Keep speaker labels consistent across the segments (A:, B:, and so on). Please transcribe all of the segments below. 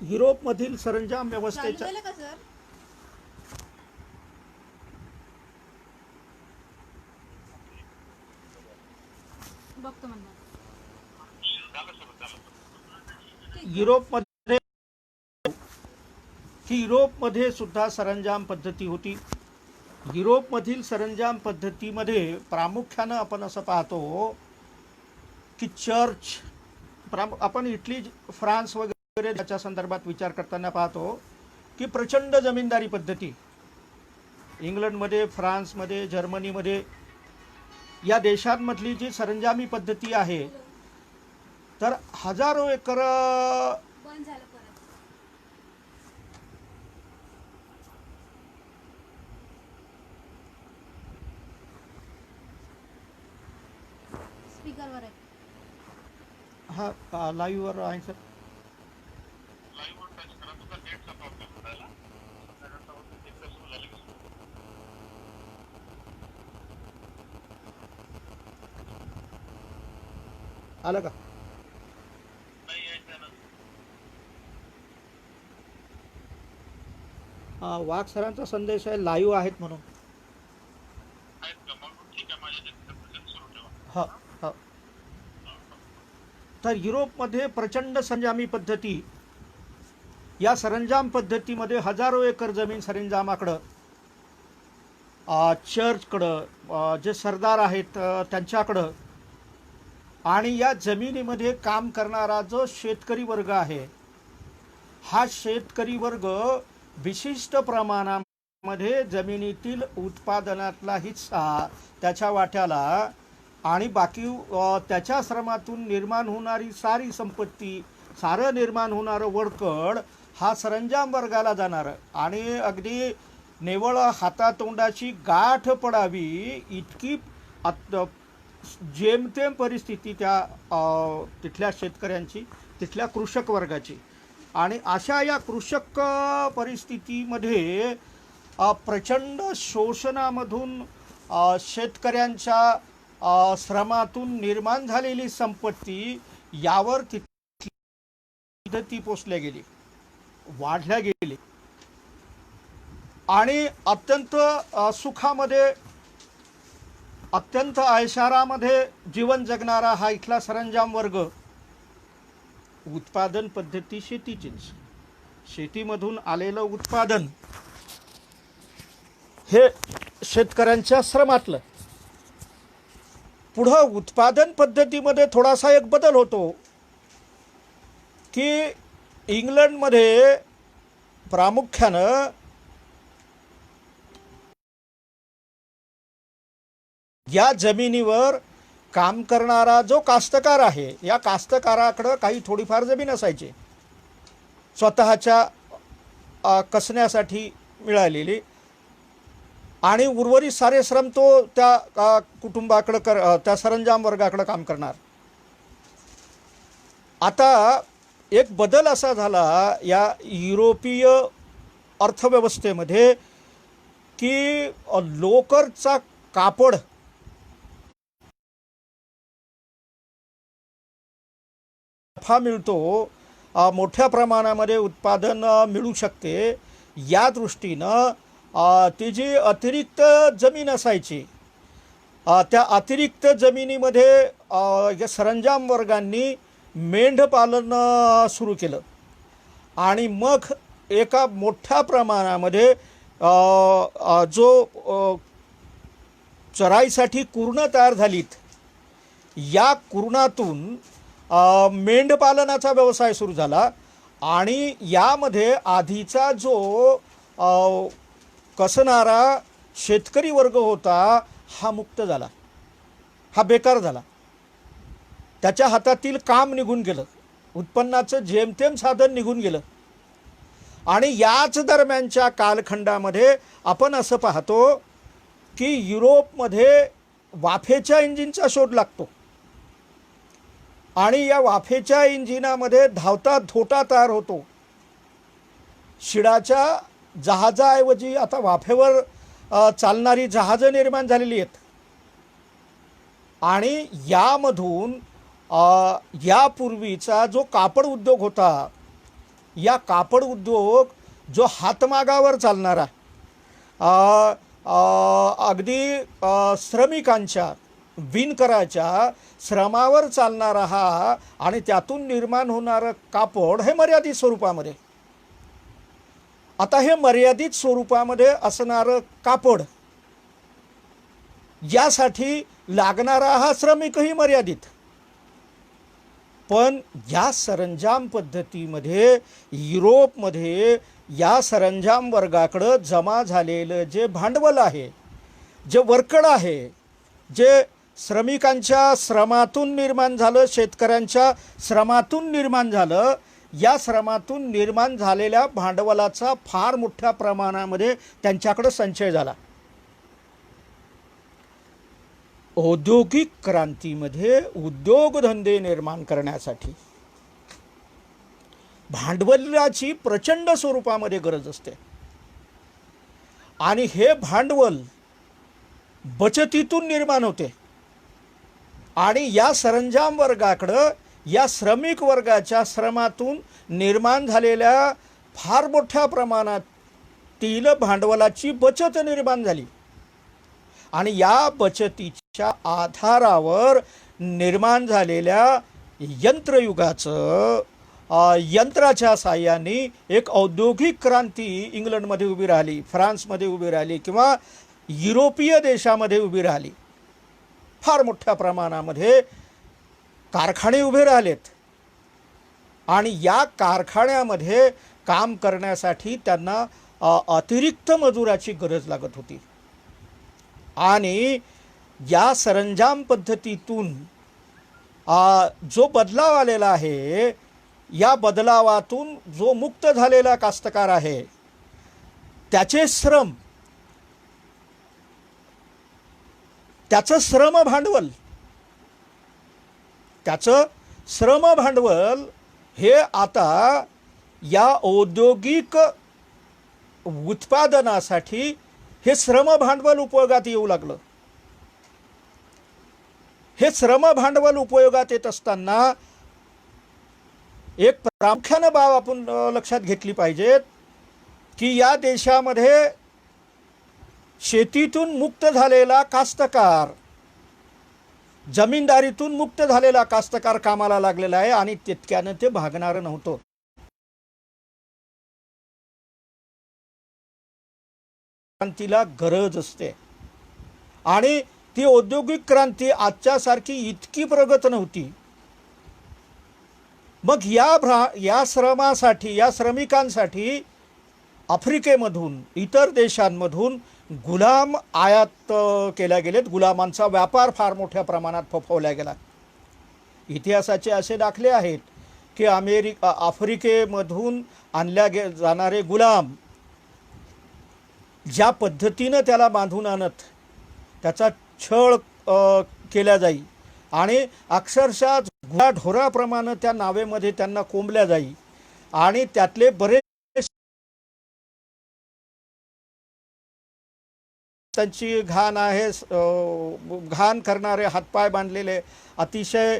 A: युरोपमधील सरंजाम
B: चालू
A: व्यवस्थेच्या
B: झालं का सर? बघतो म्हणणार. ठीक आहे.
A: युरोपमध्ये की युरोपमध्ये सुद्धा सरंजाम पद्धती होती. युरोपमधील सरंजाम पद्धतीमध्ये प्रामुख्यानं आपण असं पाहतो की आपण इटली, फ्रान्स वगैरे त्याच्या संदर्भात विचार करताना पाहतो की प्रचंड जमीनदारी पद्धती इंग्लंडमध्ये, फ्रान्समध्ये, जर्मनीमध्ये या देशांमधली जी सरंजामी पद्धती आहे, तर हजारो एकर
B: बंद झालं परत. स्पीकरवर आहे.
A: हा लाईव्हवर आहे सर. आलं का? वाघ सरांचा संदेश आहे लाईव्ह आहेत म्हणून. हा हा. तर युरोपमध्ये प्रचंड सरंजामी पद्धती, या सरंजाम पद्धतीमध्ये हजारो एकर जमीन सरंजामाकडं, चर्चकडं, जे सरदार आहेत त्यांच्याकडं, आणि या जमिनीमध्ये काम करणारा जो शेतकरी वर्ग आहे, हा शेतकरी वर्ग विशिष्ट प्रमाणामध्ये जमिनीतील उत्पादनातला हिस्सा त्याच्या वाट्याला, आणि बाकी त्याच्या श्रमातून निर्माण होणारी सारी संपत्ती, सारं निर्माण होणारं वरकड हा सरंजाम वर्गाला जाणार, आणि अगदी नेवळ हातातोंडाची गाठ पडावी इतकी जेमतेम परिस्थिती त्या तिथल्या शेतकऱ्यांची, तिथल्या कृषक वर्गाची. आणि अशा या कृषक परिस्थितीमध्ये प्रचंड शोषणामधून शेतकऱ्यांच्या श्रमातून निर्माण झालेली संपत्ती यावर ती पोसल्या गेली, वाढल्या गेली, आणि अत्यंत सुखामध्ये, अत्यंत ऐशारामध्ये जीवन जगणारा हा इथला सरंजाम वर्ग उत्पादन पद्धती शेतीचीच, शेतीमधून आलेलं उत्पादन हे शेतकऱ्यांच्या श्रमातलं. पुढं उत्पादन पद्धतीमध्ये थोडासा एक बदल होतो की इंग्लंडमध्ये प्रामुख्यानं या जमिनीवर काम करणारा जो कास्तकार आहे, या कास्तकाराकडं काही थोडीफार जमीन असायची स्वतःच्या कसण्यासाठी मिळालेली, आणि उर्वरित सारे श्रम तो त्या कुटुंबाकडं त्या सरंजाम वर्गाकडं काम करणार. आता एक बदल असा झाला या युरोपीय अर्थव्यवस्थेमध्ये की लोकरचा कापड नफा मिळतो, मोठ्या प्रमाणामध्ये उत्पादन मिळू शकते, या दृष्टीनं ती जी अतिरिक्त जमीन असायची, त्या अतिरिक्त जमिनीमध्ये या सरंजाम वर्गांनी मेंढपालन सुरू केलं, आणि मग एका मोठ्या प्रमाणामध्ये जो चराईसाठी कुरणं तयार झालीत, या कुरणातून मेंढपालनाचा व्यवसाय सुरू झाला, आणि यामध्ये आधीचा जो कसणारा शेतकरी वर्ग होता हा मुक्त झाला, हा बेकार झाला, त्याच्या हातातील काम निघून गेलं, उत्पन्नाचं जेमतेम साधन निघून गेलं. आणि याच दरम्यानच्या कालखंडामध्ये आपण असं पाहतो की युरोपमध्ये वाफेच्या इंजिनचा शोध लागतो, आणि या वाफेच्या इंजिनामध्ये धावता धोटा तयार होतो. शिडाच्या जहाजाऐवजी आता वाफेवर चालणारी जहाजं निर्माण झालेली आहेत, आणि यामधून यापूर्वीचा जो कापड उद्योग होता, या कापड उद्योग जो हातमागावर चालणारा अ, अगदी श्रमिकांच्या विणकराच्या श्रमावर चालणारा हा आणि त्यातून निर्माण होणारं कापड हे मर्यादित स्वरूपामध्ये. आता हे मर्यादित स्वरूपामध्ये असणारं कापड यासाठी लागणारा हा श्रमिकही मर्यादित. पण या सरंजाम पद्धतीमध्ये युरोपमध्ये या सरंजाम वर्गाकडं जमा झालेलं जे भांडवल आहे, जे वर्कड आहे, जे श्रमिकांच्या श्रमातून निर्माण झालं, शेतकऱ्यांच्या श्रमातून निर्माण झालं, या श्रमातून निर्माण झालेल्या भांडवलाचा फार मोठ्या प्रमाणामध्ये त्यांच्याकडं संचय झाला. औद्योगिक क्रांतीमध्ये उद्योगधंदे निर्माण करण्यासाठी भांडवलाची प्रचंड स्वरूपामध्ये गरज असते आणि हे भांडवल बचतीतून निर्माण होते आणि या सरंजाम वर्गाकडं या श्रमिक वर्गाच्या श्रमातून निर्माण झालेल्या फार मोठ्या प्रमाणातील भांडवलाची बचत निर्माण झाली आणि या बचतीच्या आधारावर निर्माण झालेल्या यंत्रयुगाचं यंत्राच्या साहाय्याने एक औद्योगिक क्रांती इंग्लंडमध्ये उभी राहिली, फ्रान्समध्ये उभी राहिली किंवा युरोपीय देशामध्ये उभी राहिली. फार मोठ्या प्रमाणामध्ये कारखाने उभे राहिलेत आणि या कारखान्यामध्ये काम करण्यासाठी त्यांना अतिरिक्त मजुराची गरज लागत होती आणि या सरंजाम पद्धतीतून जो बदलाव आलेला आहे, या बदलावातून जो मुक्त झालेला कास्तकार आहे त्याचे श्रम, त्याचं श्रम भांडवल हे आता या औद्योगिक उत्पादनासाठी हे श्रम भांडवल उपयोगात येऊ लागलं. हे श्रम भांडवल उपयोगात येत असताना एक प्रामुख्यानं बाब आपण लक्षात घेतली पाहिजे की या देशामध्ये शेतीतून मुक्त झालेला कास्तकार, जमीनदारीतून मुक्त झालेला कास्तकार कामाला लागलेला आहे आणि तितक्यानं ते भागणारं नव्हतं. क्रांतीला गरज असते आणि ती औद्योगिक क्रांती आजच्यासारखी इतकी प्रगत नव्हती. मग या श्रमासाठी, या श्रमिकांसाठी आफ्रिकेमधून, इतर देशांमधून गुलाम आयात केल्या गेलेत. गुलामांचा व्यापार फार मोठ्या प्रमाणात फोफवला गेला. इतिहासाचे असे दाखले आहेत की आफ्रिकेमधून आणल्या जाणारे गुलाम ज्या पद्धतीनं त्याला बांधून आणत त्याचा छळ केला जाई आणि अक्षरशः ढोराप्रमाणे त्या नावेमध्ये त्यांना कोंबल्या जाई आणि त्यातले बरेच त्यांची घाण आहे, घाण करणारे हातपाय बांधलेले, अतिशय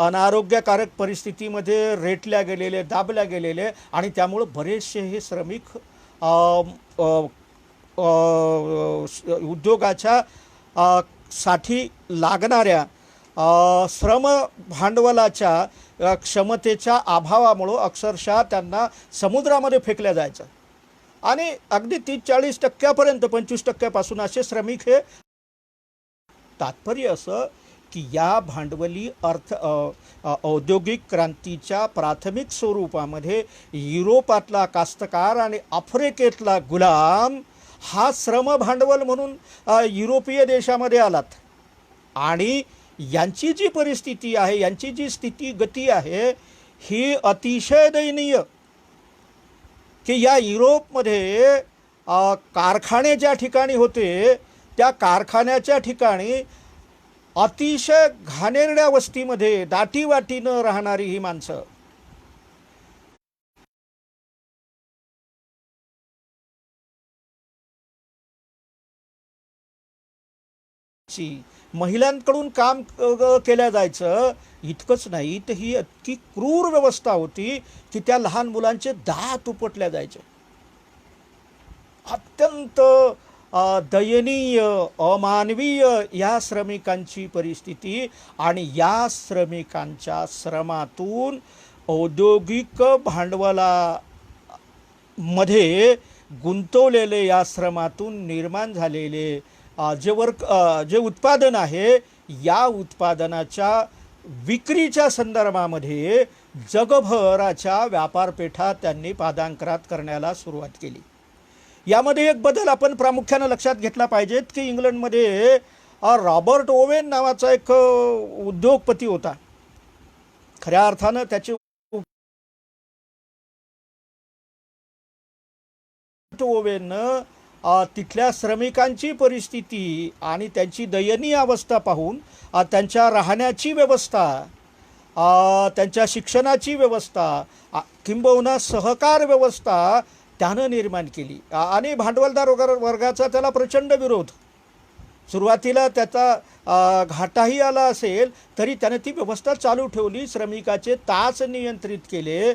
A: अनारोग्यकारक परिस्थितीमध्ये रेटल्या गेलेले, दाबल्या गेलेले आणि त्यामुळं बरेचसे हे श्रमिक उद्योगाच्या साठी लागणाऱ्या श्रम भांडवलाच्या क्षमतेच्या अभावामुळं अक्षरशः त्यांना समुद्रामध्ये फेकल्या जायचं आणि अगदी 30-40% 25% असे श्रमिक हे. तात्पर्य असं की या भांडवली औद्योगिक क्रांतीच्या प्राथमिक स्वरूपामध्ये युरोपातला कास्तकार आणि आफ्रिकेतला गुलाम हा श्रम भांडवल म्हणून युरोपीय देशामध्ये आलात आणि यांची जी परिस्थिती आहे, यांची जी स्थिती गती आहे ही अतिशय दयनीय की या युरोपमध्ये कारखाने ज्या ठिकाणी होते त्या कारखान्याच्या ठिकाणी अतिशय घाणेरड्या वस्तीमध्ये दाटीवाटीनं राहणारी ही माणसं महिलांकडून काम केलं जायचं. इतकंच नाही तर ही इतकी क्रूर व्यवस्था होती की त्या लहान मुलांचे दात उपटल्या जायचे. अत्यंत दयनीय अमानवीय या श्रमिकांची परिस्थिती. आणि या श्रमिकांच्या श्रमातून औद्योगिक भांडवलामध्ये गुंतवलेले या श्रमातून निर्माण झालेले जे उत्पादन आहे, या उत्पादनाच्या विक्रीच्या संदर्भामध्ये जगभराच्या व्यापारपेठा त्यांनी पादांकरात करण्याला सुरुवात केली. यामध्ये एक बदल आपण प्रामुख्यानं लक्षात घेतला पाहिजेत की इंग्लंडमध्ये रॉबर्ट ओवेन नावाचा एक उद्योगपती होता. खऱ्या अर्थानं त्याचे ओवेननं तिथल्या श्रमिकांची परिस्थिती आणि त्यांची दयनीय अवस्था पाहून त्यांच्या राहण्याची व्यवस्था, त्यांच्या शिक्षणाची व्यवस्था, किंबहुना सहकार व्यवस्था त्यानं निर्माण केली. आणि भांडवलदार वर्गाचा त्याला प्रचंड विरोध. सुरुवातीला त्याचा घाटाही आला असेल तरी त्यानं ती व्यवस्था चालू ठेवली. श्रमिकाचे तास नियंत्रित केले,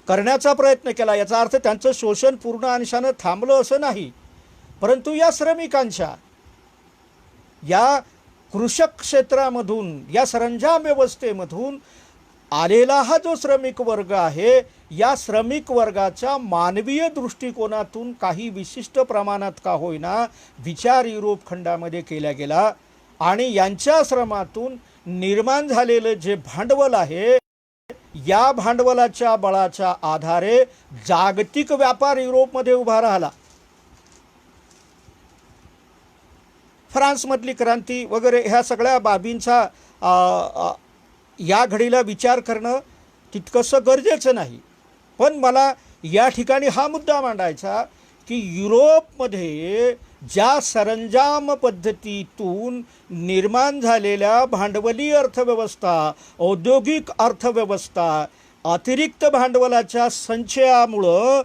A: करण्याचा प्रयत्न केला. याचा अर्थ त्यांचं शोषण पूर्ण अंशानं थांबलं असं नाही, परंतु या श्रमिकांच्या या कृषक क्षेत्रामधून, या सरंजाम व्यवस्थेमधून आलेला हा जो श्रमिक वर्ग आहे, या श्रमिक वर्गाच्या मानवीय दृष्टिकोनातून काही विशिष्ट प्रमाणात का होईना विचार युरोप खंडामध्ये केला गेला. आणि यांच्या श्रमातून निर्माण झालेलं जे भांडवल आहे, या भांडवलाच्या बळाच्या आधारे जागतिक व्यापार युरोपमध्ये उभा राहिला. फ्रान्समधली क्रांती वगैरे ह्या सगळ्या बाबींचा या घडीला विचार करणं तितकंसं गरजेचं नाही. पण मला या ठिकाणी हा मुद्दा मांडायचा की युरोपमध्ये ज्या सरंजाम पद्धतीतून निर्माण झालेल्या भांडवली अर्थव्यवस्था, औद्योगिक अर्थव्यवस्था, अतिरिक्त भांडवलाच्या संचयामुळं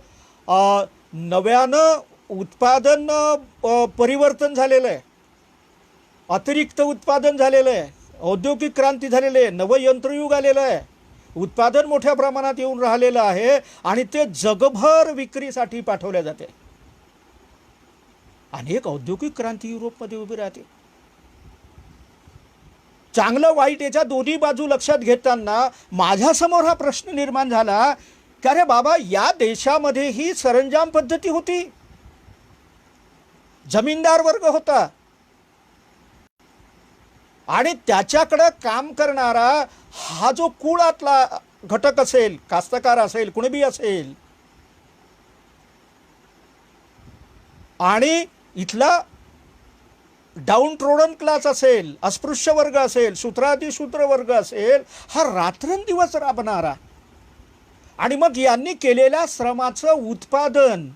A: नव्यानं उत्पादन परिवर्तन झालेलं आहे, अतिरिक्त उत्पादन झालेलं आहे, औद्योगिक क्रांती झालेली आहे, नवं यंत्रयुग आलेलं आहे, उत्पादन मोठ्या प्रमाणात येऊन राहिलेलं आहे आणि ते जगभर विक्रीसाठी पाठवले जाते. अनेक औद्योगिक क्रांती युरोपमध्ये उभी राहते. चांगलं वाईट याच्या दोन्ही बाजू लक्षात घेताना माझ्यासमोर हा प्रश्न निर्माण झाला की अरे बाबा, या देशामध्ये ही सरंजाम पद्धती होती, जमीनदार वर्ग होता आणि त्याच्याकडं काम करणारा हा जो कुळातला घटक असेल, कास्तकार असेल, कुणबी असेल, आणि इथला डाऊन ट्रोडन क्लास असेल, अस्पृश्य वर्ग असेल, शूद्रातिशूद्र वर्ग असेल, हा रात्रंदिवस राबणारा. आणि मग यांनी केलेल्या श्रमाचं उत्पादन,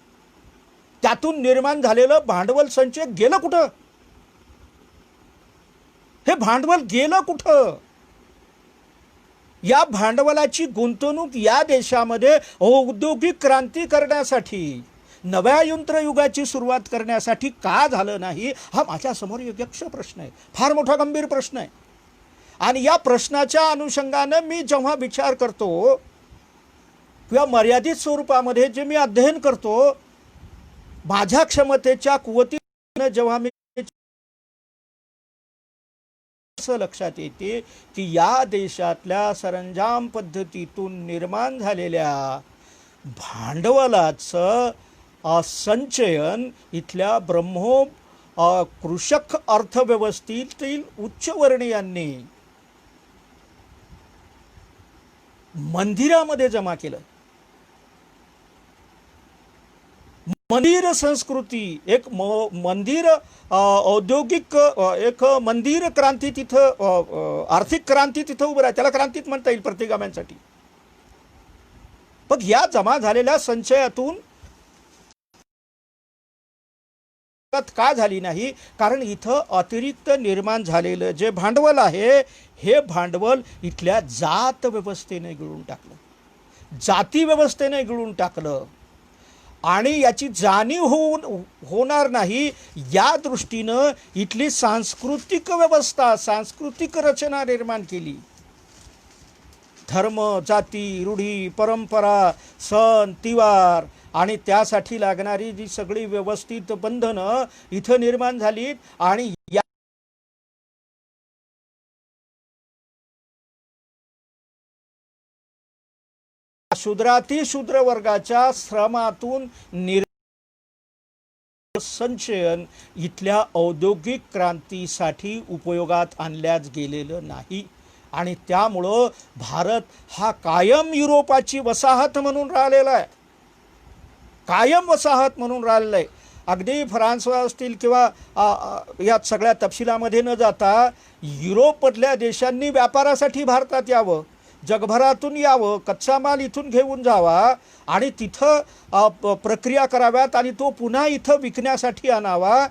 A: त्यातून निर्माण झालेलं भांडवल संचय गेलं कुठं? हे भांडवल गेलं कुठं? या भांडवलाची गुंतवणूक या देशामध्ये औद्योगिक क्रांती करण्यासाठी, नव्या यंत्रयुगाची सुरुवात करण्यासाठी का झालं नाही, हा माझ्यासमोर यक्ष प्रश्न आहे, फार मोठा गंभीर प्रश्न आहे. आणि या प्रश्नाच्या अनुषंगानं मी जेव्हा विचार करतो किंवा मर्यादित स्वरूपामध्ये जे मी अध्ययन करतो, माझ्या क्षमतेच्या कुवतीनं जेव्हा मी असं लक्षात येते की या देशातल्या सरंजाम पद्धतीतून निर्माण झालेल्या भांडवलाचं संचयन इथल्या कृषक अर्थव्यवस्थेतील उच्चवर्णीयांनी मंदिरामध्ये जमा केलं. मंदिर संस्कृती, एक मंदिर औद्योगिक, एक मंदिर क्रांती तिथं, आर्थिक क्रांती तिथं उभं राहील, त्याला क्रांतीच म्हणता येईल प्रतिगाम्यांसाठी. पण या जमा झालेल्या संचयातून का झाली नाही? कारण इथं अतिरिक्त निर्माण झालेलं जे भांडवल आहे, हे भांडवल इथल्या जात व्यवस्थेने गिळून टाकलं, जाती व्यवस्थेने गिळून टाकलं. आणि याची जाणीव होणार नाही, या दृष्टीनं इथली सांस्कृतिक व्यवस्था, सांस्कृतिक रचना निर्माण केली. धर्म, जाती, रूढी, परंपरा, सण, तिवार आणि त्यासाठी लागणारी जी सगळी व्यवस्थित बंधनं इथं निर्माण झालीत. आणि या शूद्रातिशूद्र वर्गाच्या श्रमातून संचयन इथल्या औद्योगिक क्रांतीसाठी उपयोगात आणल्याच गेलेलं नाही. आणि त्यामुळं भारत हा कायम युरोपाची वसाहत म्हणून राहिलेला आहे, कायम वसाहत म्हणून राहिलेला आहे. अगदी फ्रान्स असतील किंवा या सगळ्या तपशिलामध्ये न जाता युरोपमधल्या देशांनी व्यापारासाठी भारतात यावं, जगभरातून यावं, कच्चा माल इथून घेऊन जावा आणि तिथं प्रक्रिया कराव्यात आणि तो पुन्हा इथं विकण्यासाठी आणावा.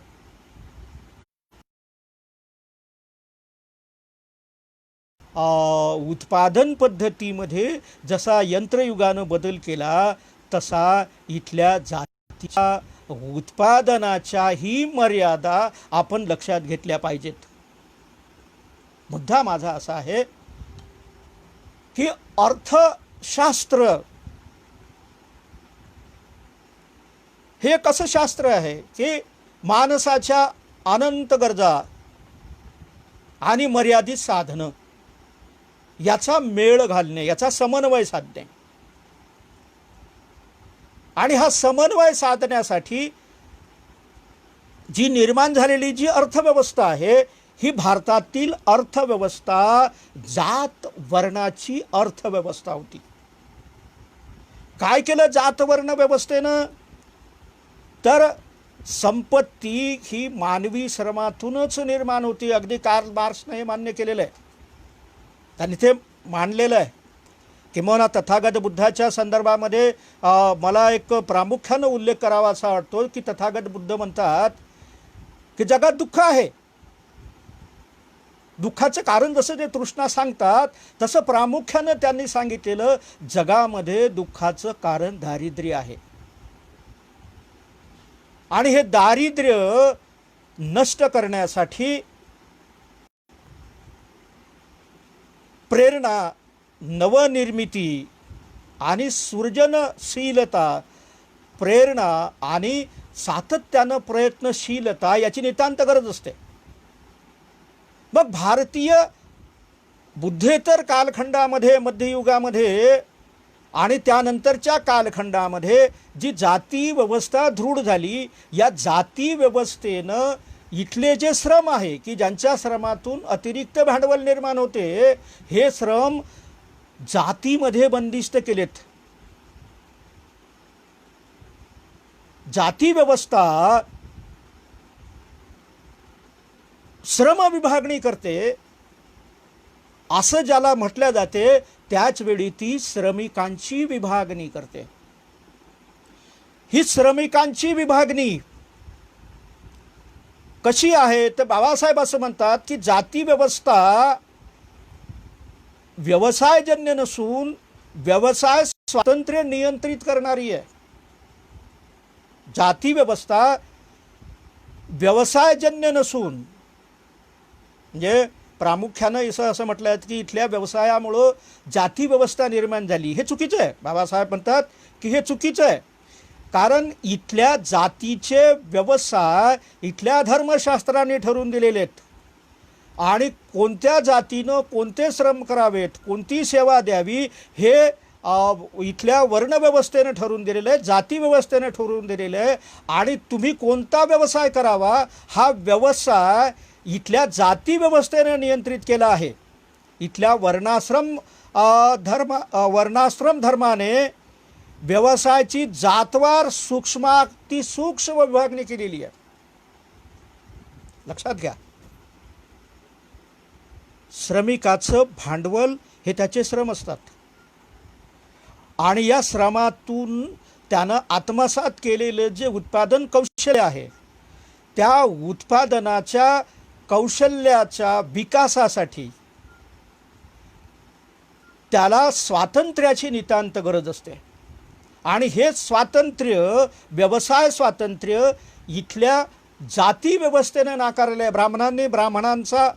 A: उत्पादन पद्धतीमध्ये जसा यंत्रयुगानं बदल केला तसा इथल्या जातीच्या उत्पादनाच्याही मर्यादा आपण लक्षात घेतल्या पाहिजेत. मुद्दा माझा असा आहे की अर्थशास्त्र हे कसं शास्त्र आहे की माणसाच्या अनंत गरजा आणि मर्यादित साधनं याचा मेळ घालणे, याचा समन्वय साधणे. आणि हा समन्वय साधण्यासाठी जी निर्माण झालेली जी अर्थव्यवस्था आहे ही भारतातील अर्थव्यवस्था जात वर्णाची अर्थव्यवस्था होती. काय केलं जात वर्ण व्यवस्थेनं, तर संपत्ती ही मानवी श्रमातूनच निर्माण होती. अगदी कार्ल मार्क्सने हे मान्य केलेलं आहे, त्यांनी ते मानलेलं आहे. किंवा तथागत बुद्धाच्या संदर्भामध्ये मला एक प्रामुख्यानं उल्लेख करावा असा वाटतो की तथागत बुद्ध म्हणतात की जगात दुःख आहे. दुःखाचं कारण जसं ते तृष्णा सांगतात तसं प्रामुख्यानं त्यांनी सांगितलेलं जगामध्ये दुःखाचं कारण दारिद्र्य आहे. आणि हे दारिद्र्य नष्ट करण्यासाठी प्रेरणा, नवनिर्मिती आणि सृजनशीलता, प्रेरणा आणि सातत्यानं प्रयत्नशीलता याची नितांत गरज असते. मग भारतीय बुद्धेतर कालखंडामध्ये, मध्ययुगामध्ये आणि त्यानंतरच्या कालखंडामध्ये जी जाती व्यवस्था दृढ झाली, या जाती व्यवस्थेनं इथले जे श्रम आहे की ज्यांच्या श्रमातून अतिरिक्त भांडवल निर्माण होते, हे श्रम जातीमध्ये बंदिस्त केलेत. जाती व्यवस्था श्रम विभागणी करते असं ज्याला म्हटलं जाते, त्याच वेळी ती श्रमिकांची विभागणी करते. ही श्रमिकांची विभागणी कशी आहे तर बाबासाहेब असं म्हणतात की जाती व्यवस्था व्यवसायजन्य नसून व्यवसाय स्वातंत्र्य नियंत्रित करणारी आहे. जाती व्यवस्था व्यवसायजन्य नसून, म्हणजे प्रामुख्यानं असं म्हटलं आहे की इथल्या व्यवसायामुळं जाती व्यवस्था निर्माण झाली. हे चुकीचं आहे. बाबासाहेब म्हणतात की हे चुकीचं आहे, कारण इथल्या जातीचे व्यवसाय इथल्या धर्मशास्त्राने ठरवून दिलेले आहेत. आणि कोणत्या जातीनं कोणते श्रम करावेत, कोणती सेवा द्यावी हे इथल्या वर्णव्यवस्थेनं ठरवून दिलेलं आहे, जाती व्यवस्थेनं ठरवून दिलेलं आहे. आणि तुम्ही कोणता व्यवसाय करावा हा व्यवसाय इथल्या जाती व्यवस्थेनं नियंत्रित केला आहे. इथल्या वर्णाश्रम धर्माने व्यवसायाची जातवार सूक्ष्म विभागणी केलेली आहे. लक्षात घ्या, श्रमिकाचं भांडवल हे त्याचे श्रम असतात आणि या श्रमातून त्यानं आत्मसात केलेलं जे उत्पादन कौशल्य आहे, त्या उत्पादनाच्या कौशल्याच्या विकासासाठी त्याला स्वातंत्र्याची नितांत गरज असते. आणि हे स्वातंत्र्य, व्यवसाय स्वातंत्र्य इथल्या जाती व्यवस्थेने नाकारले आहे. ब्राह्मणांनी ब्राह्मणांचा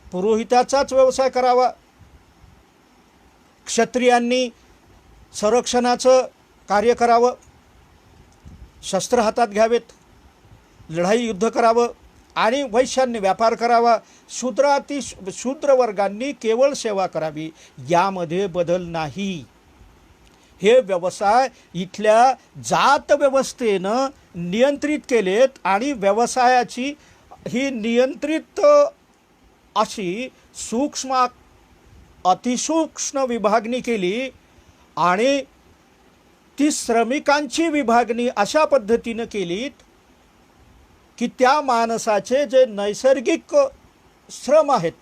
A: पुरोहिताचाच व्यवसाय करावा, क्षत्रियांनी संरक्षणाचं कार्य करावं, शस्त्र हातात घ्यावेत, लढाई युद्ध करावं, आणि वैश्यांनी व्यापार करावा, शूद्र वर्गांनी केवळ सेवा करावी. यामध्ये बदल नाही. हे व्यवसाय इथल्या जात व्यवस्थेनं नियंत्रित केलेत आणि व्यवसायाची ही नियंत्रित अशी सूक्ष्म अतिसूक्ष्म विभागणी केली आणि ती श्रमिकांची विभागणी अशा पद्धतीनं केलीत की त्या माणसाचे जे नैसर्गिक श्रम आहेत,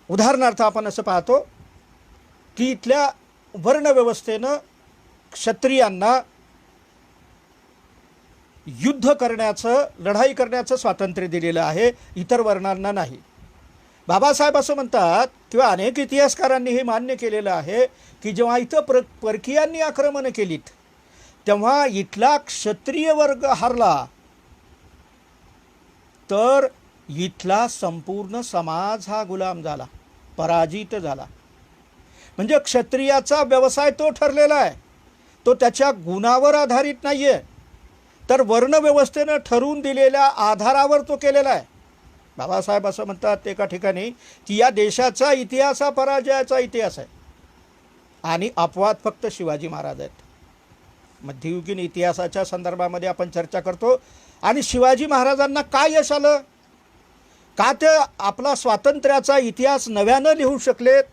A: उदाहरणार्थ आपण असं पाहतो की इथल्या वर्णव्यवस्थेनं क्षत्रियांना युद्ध करण्याचं, लढाई करण्याचं स्वातंत्र्य दिलेलं आहे, इतर वर्णांना नाही. बाबासाहेब असं म्हणतात किंवा अनेक इतिहासकारांनी हे मान्य केलेलं आहे की जेव्हा इथं परकीयांनी आक्रमणं केलीत तेव्हा इथला क्षत्रिय वर्ग हरला, तर इथला संपूर्ण समाज हा गुलाम झाला, पराजित झाला. म्हणजे क्षत्रियाचा व्यवसाय तो ठरलेला आहे, तो त्याच्या गुणावर आधारित नाही आहे, तर वर्णव्यवस्थेनं ठरवून दिलेल्या आधारावर तो केलेला आहे. बाबासाहेब असं म्हणतात एका ठिकाणी की या देशाचा इतिहास हा पराजयाचा इतिहास आहे आणि अपवाद फक्त शिवाजी महाराज आहेत. मध्ययुगीन इतिहासाच्या संदर्भामध्ये आपण चर्चा करतो आणि शिवाजी महाराजांना काय यश आलं, का ते आपला स्वातंत्र्याचा इतिहास नव्यानं लिहू शकलेत,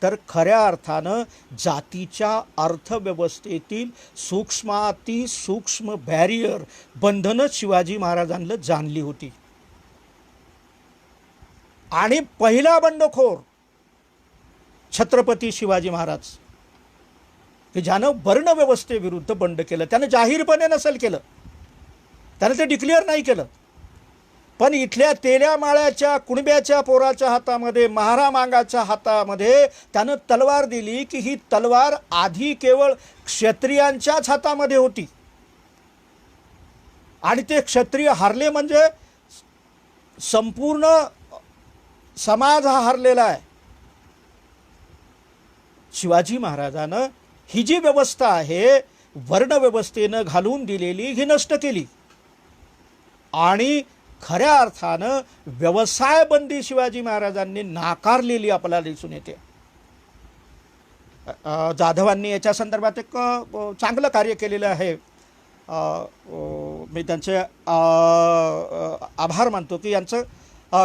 A: तर खऱ्या अर्थानं जातीच्या अर्थव्यवस्थेतील सूक्ष्मातिसूक्ष्म बॅरियर, बंधनं शिवाजी महाराजांना जाणली होती. आणि पहिला बंडखोर छत्रपती शिवाजी महाराज की ज्यानं वर्णव्यवस्थेविरुद्ध बंड केलं. त्यानं जाहीरपणे नसेल केलं, त्यानं ते डिक्लेअर नाही केलं, पण इथल्या तेल्या माळ्याच्या कुणब्याच्या पोराच्या हातामध्ये, महारामांगाच्या हातामध्ये त्यानं तलवार दिली की ही तलवार आधी केवळ क्षत्रियांच्याच हातामध्ये होती आणि ते क्षत्रिय हारले म्हणजे संपूर्ण समाज हा हरलेला आहे. शिवाजी महाराजानं ही जी व्यवस्था आहे वर्णव्यवस्थेनं घालून दिलेली, ही नष्ट केली आणि खऱ्या अर्थानं व्यवसाय बंदी शिवाजी महाराजांनी नाकारलेली आपल्याला दिसून येते. जाधवांनी याच्या संदर्भात एक चांगलं कार्य केलेलं आहे. मी त्यांचे आभार मानतो की यांचं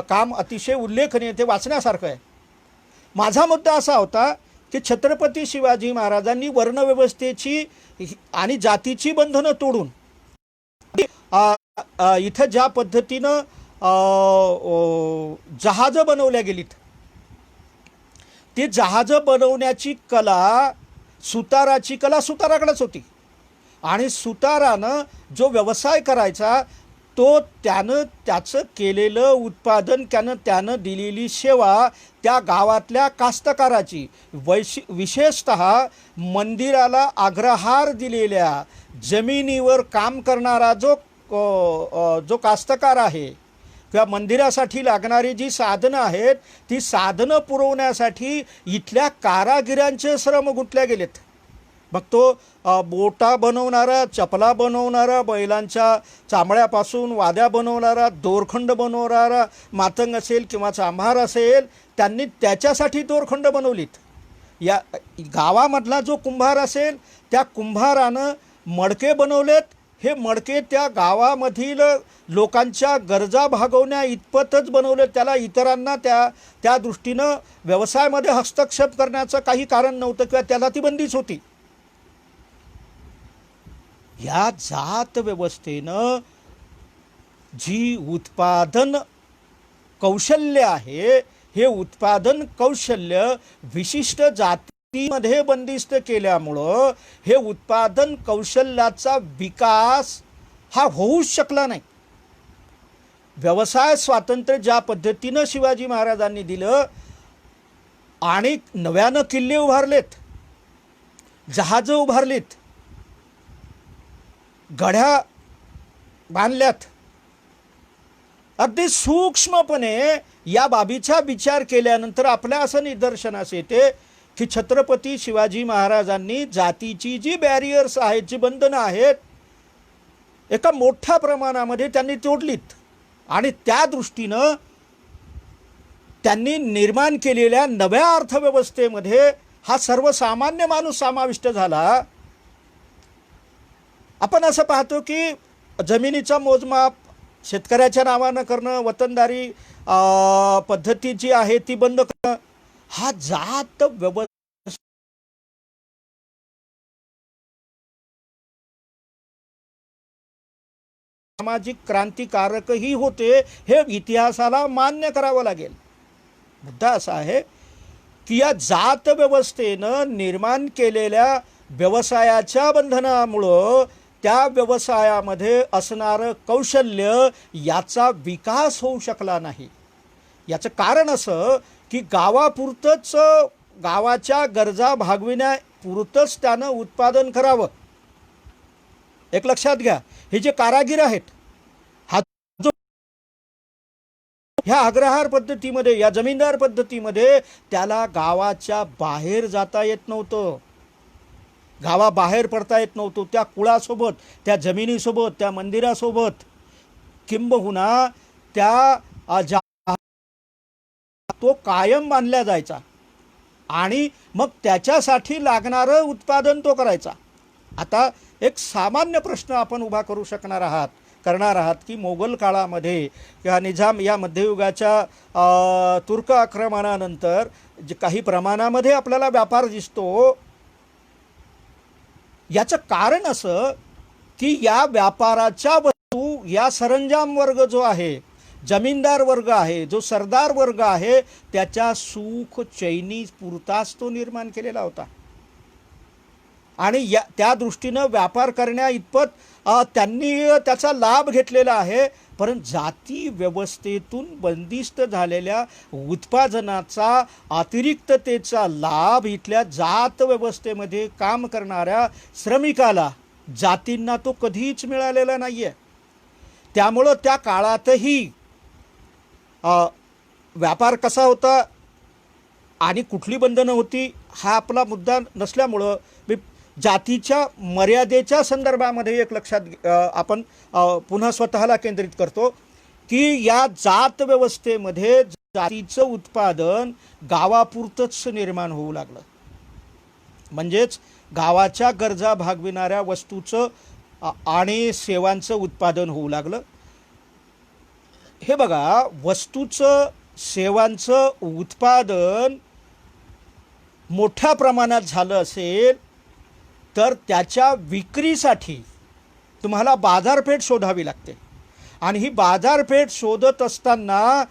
A: काम अतिशय उल्लेखनीय, ते वाचण्यासारखं आहे. माझा मुद्दा असा होता की छत्रपती शिवाजी महाराजांनी वर्णव्यवस्थेची आणि जातीची बंधनं तोडून इथं ज्या पद्धतीनं जहाजं बनवल्या गेलीत, ती जहाजं बनवण्याची कला, सुताराची कला सुताराकडेच होती आणि सुतारानं जो व्यवसाय करायचा तो त्यानं त्याचं केलेलं उत्पादन, त्यानं दिलेली सेवा त्या गावातल्या कास्तकाराची, विशेषतः मंदिराला अग्रहार दिलेल्या जमिनीवर काम करणारा जो कास्तकार आहे किंवा मंदिरासाठी लागणारी जी साधनं आहेत ती साधनं पुरवण्यासाठी इथल्या कारागिरांचे श्रम गुंतल्या गेलेत. मग तो बोटा बनवणारा, चपला बनवणारा, बैलांच्या चामड्यापासून वाद्या बनवणारा, दोरखंड बनवणारा, मातंग असेल किंवा चांभार असेल, त्यांनी त्याच्यासाठी दोरखंड बनवलीत. या गावामधला जो कुंभार असेल त्या कुंभारानं मडके बनवलेत. हे मडके त्या गावामधील लोकांच्या गरजा भागवण्या इतपतच बनवलेत, त्याला इतरांना त्या दृष्टीनं व्यवसायामध्ये हस्तक्षेप करण्याचं काही कारण नव्हतं किंवा त्याला ती बंदीच होती. या जात व्यवस्थेनं जी उत्पादन कौशल्य आहे, हे उत्पादन कौशल्य विशिष्ट जातीमध्ये बंदिस्त केल्यामुळं हे उत्पादन कौशल्याचा विकास हा होऊच शकला नाही. व्यवसाय स्वातंत्र्य ज्या पद्धतीनं शिवाजी महाराजांनी दिलं आणि नव्यानं किल्ले उभारलेत, जहाजं उभारलीत, गढ्या बांधल्यात. अगदी सूक्ष्मपणे या बाबीचा विचार केल्यानंतर आपल्या असं निदर्शनास येते की छत्रपती शिवाजी महाराजांनी जातीची जी बॅरियर्स आहेत, जी बंधनं आहेत, एका मोठ्या प्रमाणामध्ये त्यांनी तोडलीत. आणि त्या दृष्टीनं त्यांनी निर्माण केलेल्या नव्या अर्थव्यवस्थेमध्ये हा सर्वसामान्य माणूस समाविष्ट झाला. आपण असं पाहतो की जमिनीचं मोजमाप शेतकऱ्याच्या नावानं करणं, वतनदारी पद्धती जी आहे ती बंद करणं, हा जात व्यवस्था सामाजिक क्रांतिकारकही होते, हे इतिहासाला मान्य करावं लागेल. मुद्दा असा आहे की या जात व्यवस्थेनं निर्माण केलेल्या व्यवसायाच्या बंधनामुळं त्या व्यवसायामध्ये असणारं कौशल्य याचा विकास होऊ शकला नाही. याचं कारण असं की गावापुरतंच, गावाच्या गरजा भागविण्यापुरतंच त्यानं उत्पादन करावं. एक लक्षात घ्या, हे जे कारागीर आहेत, हा जो ह्या अग्रहार पद्धतीमध्ये, या जमीनदार पद्धतीमध्ये त्याला गावाच्या बाहेर जाता येत नव्हतं, गावाबाहेर पडता येत नव्हतं. त्या कुळासोबत, त्या जमिनीसोबत, त्या मंदिरासोबत, किंबहुना त्या तो कायम बांधला जायचा आणि मग त्याच्यासाठी लागणारं उत्पादन तो करायचा. आता एक सामान्य प्रश्न आपण उभा करणार आहात की मोगल काळामध्ये किंवा निजाम या मध्ययुगाच्या तुर्क आक्रमणानंतर जे काही प्रमाणामध्ये आपल्याला व्यापार दिसतो, याचं कारण असं की या व्यापाराच्या वस्तू, या सरंजाम वर्ग जो आहे, जमीनदार वर्ग आहे, जो सरदार वर्ग आहे, त्याच्या सुख चैनी पुरताच तो निर्माण केलेला होता. आणि त्या दृष्टीनं व्यापार करण्या इतपत त्यांनी त्याचा लाभ घेतलेला आहे. परंतु जाती व्यवस्थेतून बंदिस्त झालेल्या उत्पादनाचा, अतिरिक्ततेचा लाभ इथल्या जात व्यवस्थेमध्ये काम करणाऱ्या श्रमिकाला, जातींना तो कधीच मिळालेला नाही आहे. त्यामुळं त्या काळातही व्यापार कसा होता आणि कुठली बंधनं होती हा आपला मुद्दा नसल्यामुळं मी जातीच्या मर्यादेच्या संदर्भामध्ये एक लक्षात आपण पुन्हा स्वतःला केंद्रित करतो की या जात व्यवस्थेमध्ये जातीचं उत्पादन गावापुरतंच निर्माण होऊ लागलं. म्हणजेच गावाच्या गरजा भागविणाऱ्या वस्तूचं आणि सेवांचं उत्पादन होऊ लागलं. हे बघा, वस्तूचं, सेवांचं उत्पादन मोठ्या प्रमाणात झालं असेल तर त्याच्या विक्रीसाठी तुम्हाला बाजारपेठ शोधावी लागते. आणि ही बाजारपेठ शोधत असताना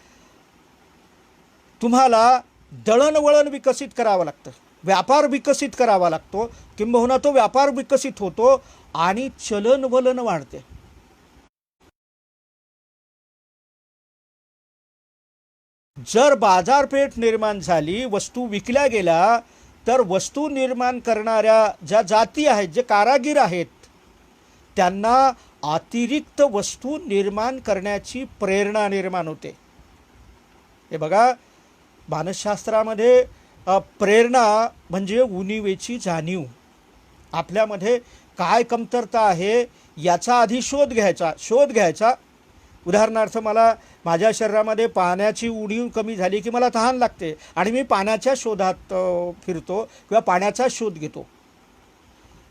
A: तुम्हाला दळणवळण विकसित करावं लागतं, व्यापार विकसित करावा लागतो, किंबहुना तो व्यापार विकसित होतो आणि चलनवलन वाढते. जर बाजारपेठ निर्माण झाली, वस्तू विकल्या गेल्या, तर वस्तू निर्माण करणाऱ्या ज्या जाती आहेत, जे कारागीर आहेत, त्यांना अतिरिक्त वस्तू निर्माण करण्याची प्रेरणा निर्माण होते. हे बघा, मानसशास्त्रामध्ये प्रेरणा म्हणजे उणिवेची जाणीव. आपल्यामध्ये काय कमतरता आहे याचा आधी शोध घ्यायचा. उदाहरणार्थ, मला माझ्या शरीरामध्ये पाण्याची उणीव कमी झाली की मला तहान लागते आणि मी पाण्याच्या शोधात फिरतो किंवा पाण्याचा शोध घेतो.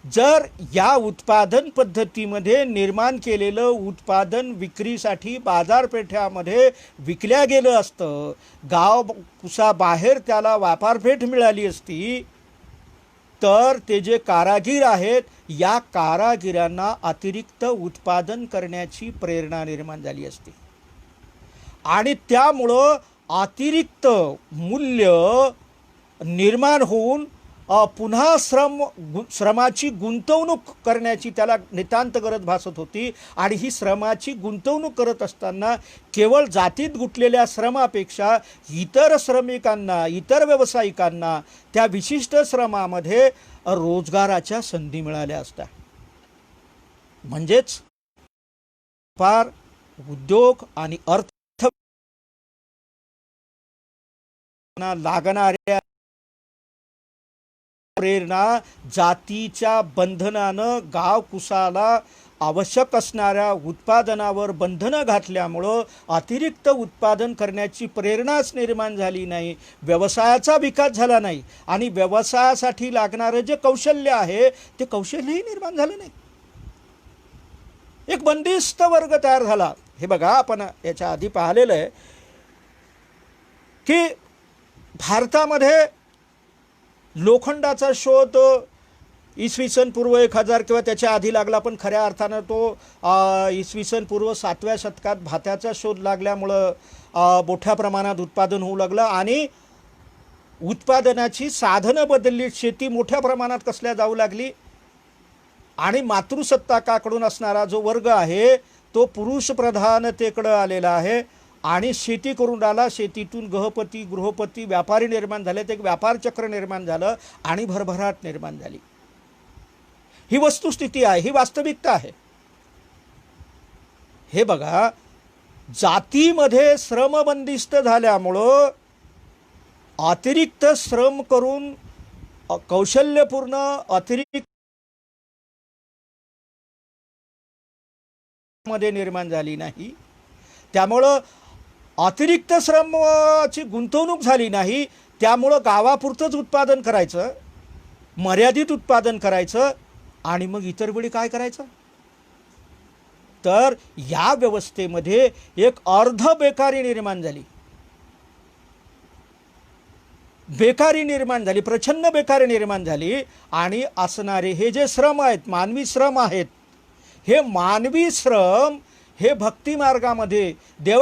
A: जर या उत्पादन पद्धतीमध्ये निर्माण केलेलं उत्पादन विक्रीसाठी बाजारपेठामध्ये विकल्या गेलं असतं, गावकुसाबाहेर त्याला व्यापारपेठ मिळाली असती, तर ते जे कारागीर आहेत, या कारागिरांना अतिरिक्त उत्पादन करण्याची प्रेरणा निर्माण झाली असती आणि त्यामुळं अतिरिक्त मूल्य निर्माण होऊन पुन्हा श्रमाची गुंतवणूक करण्याची त्याला नितांत गरज भासत होती. आणि ही श्रमाची गुंतवणूक करत असताना केवळ जातीत गुंतलेल्या श्रमापेक्षा इतर श्रमिकांना, इतर व्यावसायिकांना त्या विशिष्ट श्रमामध्ये रोजगाराच्या संधी मिळाल्या असत्या. म्हणजेच व्यापार, उद्योग आणि अर्थ लागणाऱ्या प्रेरणा जातीच्या बंधनानं गाव कुसाला आवश्यक असणाऱ्या उत्पादनावर बंधनं घातल्यामुळं अतिरिक्त उत्पादन करण्याची प्रेरणाच निर्माण झाली नाही, व्यवसायाचा विकास झाला नाही आणि व्यवसायासाठी लागणारं जे कौशल्य आहे ते कौशल्यही निर्माण झालं नाही. एक बंदिस्त वर्ग तयार झाला. हे बघा, आपण याच्या आधी पाहिलेलं आहे की भारतामध्ये लोखंडाचा शोध इसवी सन पूर्व 1000 किंवा त्याच्या आधी लागला, पण खऱ्या अर्थानं तो इसवी सन पूर्व 7व्या शतकात भात्याचा शोध लागल्यामुळं मोठ्या प्रमाणात उत्पादन होऊ लागलं आणि उत्पादनाची साधनं बदलली. शेती मोठ्या प्रमाणात कसल्या जाऊ लागली आणि मातृसत्ताकाकडून असणारा जो वर्ग आहे तो पुरुष प्रधानतेकडं आलेला आहे आणि शेती करून राहिला. शेतीतून गृहपती व्यापारी निर्माण झाले. ते एक व्यापार चक्र निर्माण झालं आणि भरभराट निर्माण झाली. ही वस्तुस्थिती आहे, ही वास्तविकता आहे. हे बघा, जातीमध्ये श्रम बंदिस्त झाल्यामुळं अतिरिक्त श्रम करून कौशल्यपूर्ण अतिरिक्त मध्ये निर्माण झाली नाही. त्यामुळं अतिरिक्त श्रमाची गुंतवणूक झाली नाही. त्यामुळं गावापुरतंच उत्पादन करायचं, मर्यादित उत्पादन करायचं आणि मग इतर वेळी काय करायचं. तर या व्यवस्थेमध्ये एक अर्ध बेकारी निर्माण झाली. प्रचंड बेकारी निर्माण झाली. आणि असणारे हे जे श्रम आहेत, मानवी श्रम आहेत, हे मानवी श्रम हे भक्ती मार्गामध्ये देव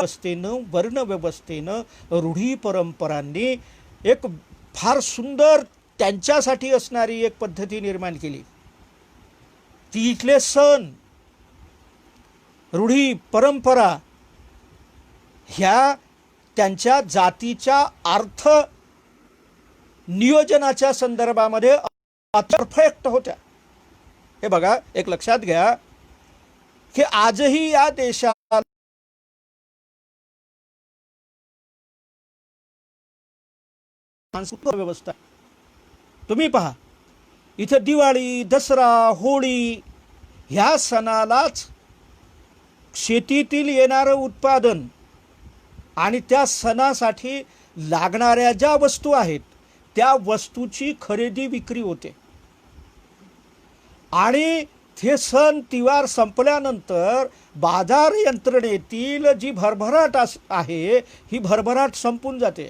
A: व्यवस्थेनं, वर्ण व्यवस्थेनं, रूढी परंपरांनी एक फार सुंदर त्यांच्यासाठी असणारी एक पद्धती निर्माण केली. ती इथले सण, रूढी परंपरा ह्या त्यांच्या जातीच्या अर्थ नियोजनाच्या संदर्भामध्ये परफेक्ट होत्या. हे बघा, एक लक्षात घ्या की आजही या देशात सांस्कृतिक व्यवस्था तुम्ही पहा, इथं दिवाळी, दसरा, होळी ह्या सणालाच शेतीतील येणारं उत्पादन आणि त्या सणासाठी लागणाऱ्या ज्या वस्तू आहेत त्या वस्तूची खरेदी विक्री होते. आणि हे सण तिवार संपल्यानंतर बाजार यंत्रणेतील जी भरभराट आहे ही भरभराट संपून जाते.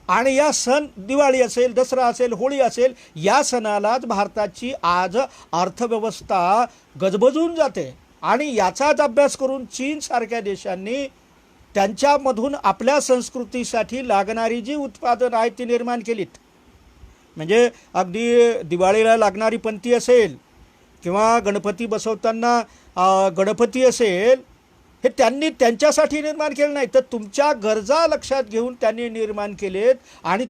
A: आणि या सण, दिवाळी असेल, दसरा असेल, होळी असेल, या सणालाच भारताची आज अर्थव्यवस्था गजबजून जाते. आणि याचाच अभ्यास करून चीनसारख्या देशांनी त्यांच्यामधून आपल्या संस्कृतीसाठी लागणारी जी उत्पादनं आहेत ती निर्माण केलीत. म्हणजे अगदी दिवाळीला लागणारी पंती असेल किंवा गणपती बसवताना गणपती असेल, हे त्यांनी त्यांच्यासाठी निर्माण केलं नाही, तर तुमच्या गरजा लक्षात घेऊन त्यांनी निर्माण केलेत आणि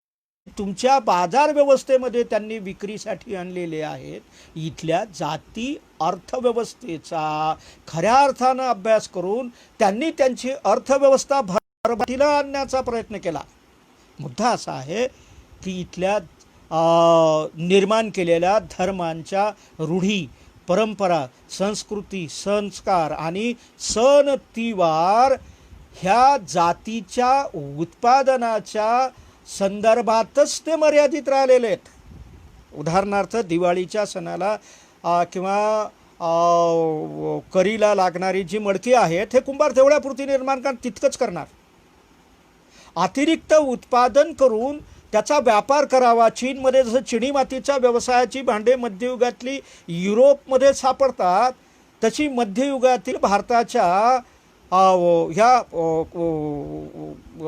A: तुमच्या बाजार व्यवस्थेमध्ये त्यांनी विक्रीसाठी आणलेले आहेत. इथल्या जाती अर्थव्यवस्थेचा खऱ्या अर्थानं अभ्यास करून त्यांनी त्यांची अर्थव्यवस्था भरभराटीला आणण्याचा प्रयत्न केला. मुद्दा असा आहे की इथल्या निर्माण केलेल्या धर्मांच्या रूढी परंपरा, संस्कृती, संस्कार आणि सण तिवार ह्या जातीच्या उत्पादनाच्या संदर्भातच ते मर्यादित राहिलेले आहेत. उदाहरणार्थ दिवाळीच्या सणाला किंवा करीला लागणारी जी मडकी आहेत हे कुंभार तेवढ्यापुरती निर्माण करणार, तितकंच करणार. अतिरिक्त उत्पादन करून त्याचा व्यापार करावा. चीनमध्ये जसं चिनी मातीच्या व्यवसायाची भांडे मध्ययुगातली युरोपमध्ये सापडतात, तशी मध्ययुगातील भारताच्या ह्या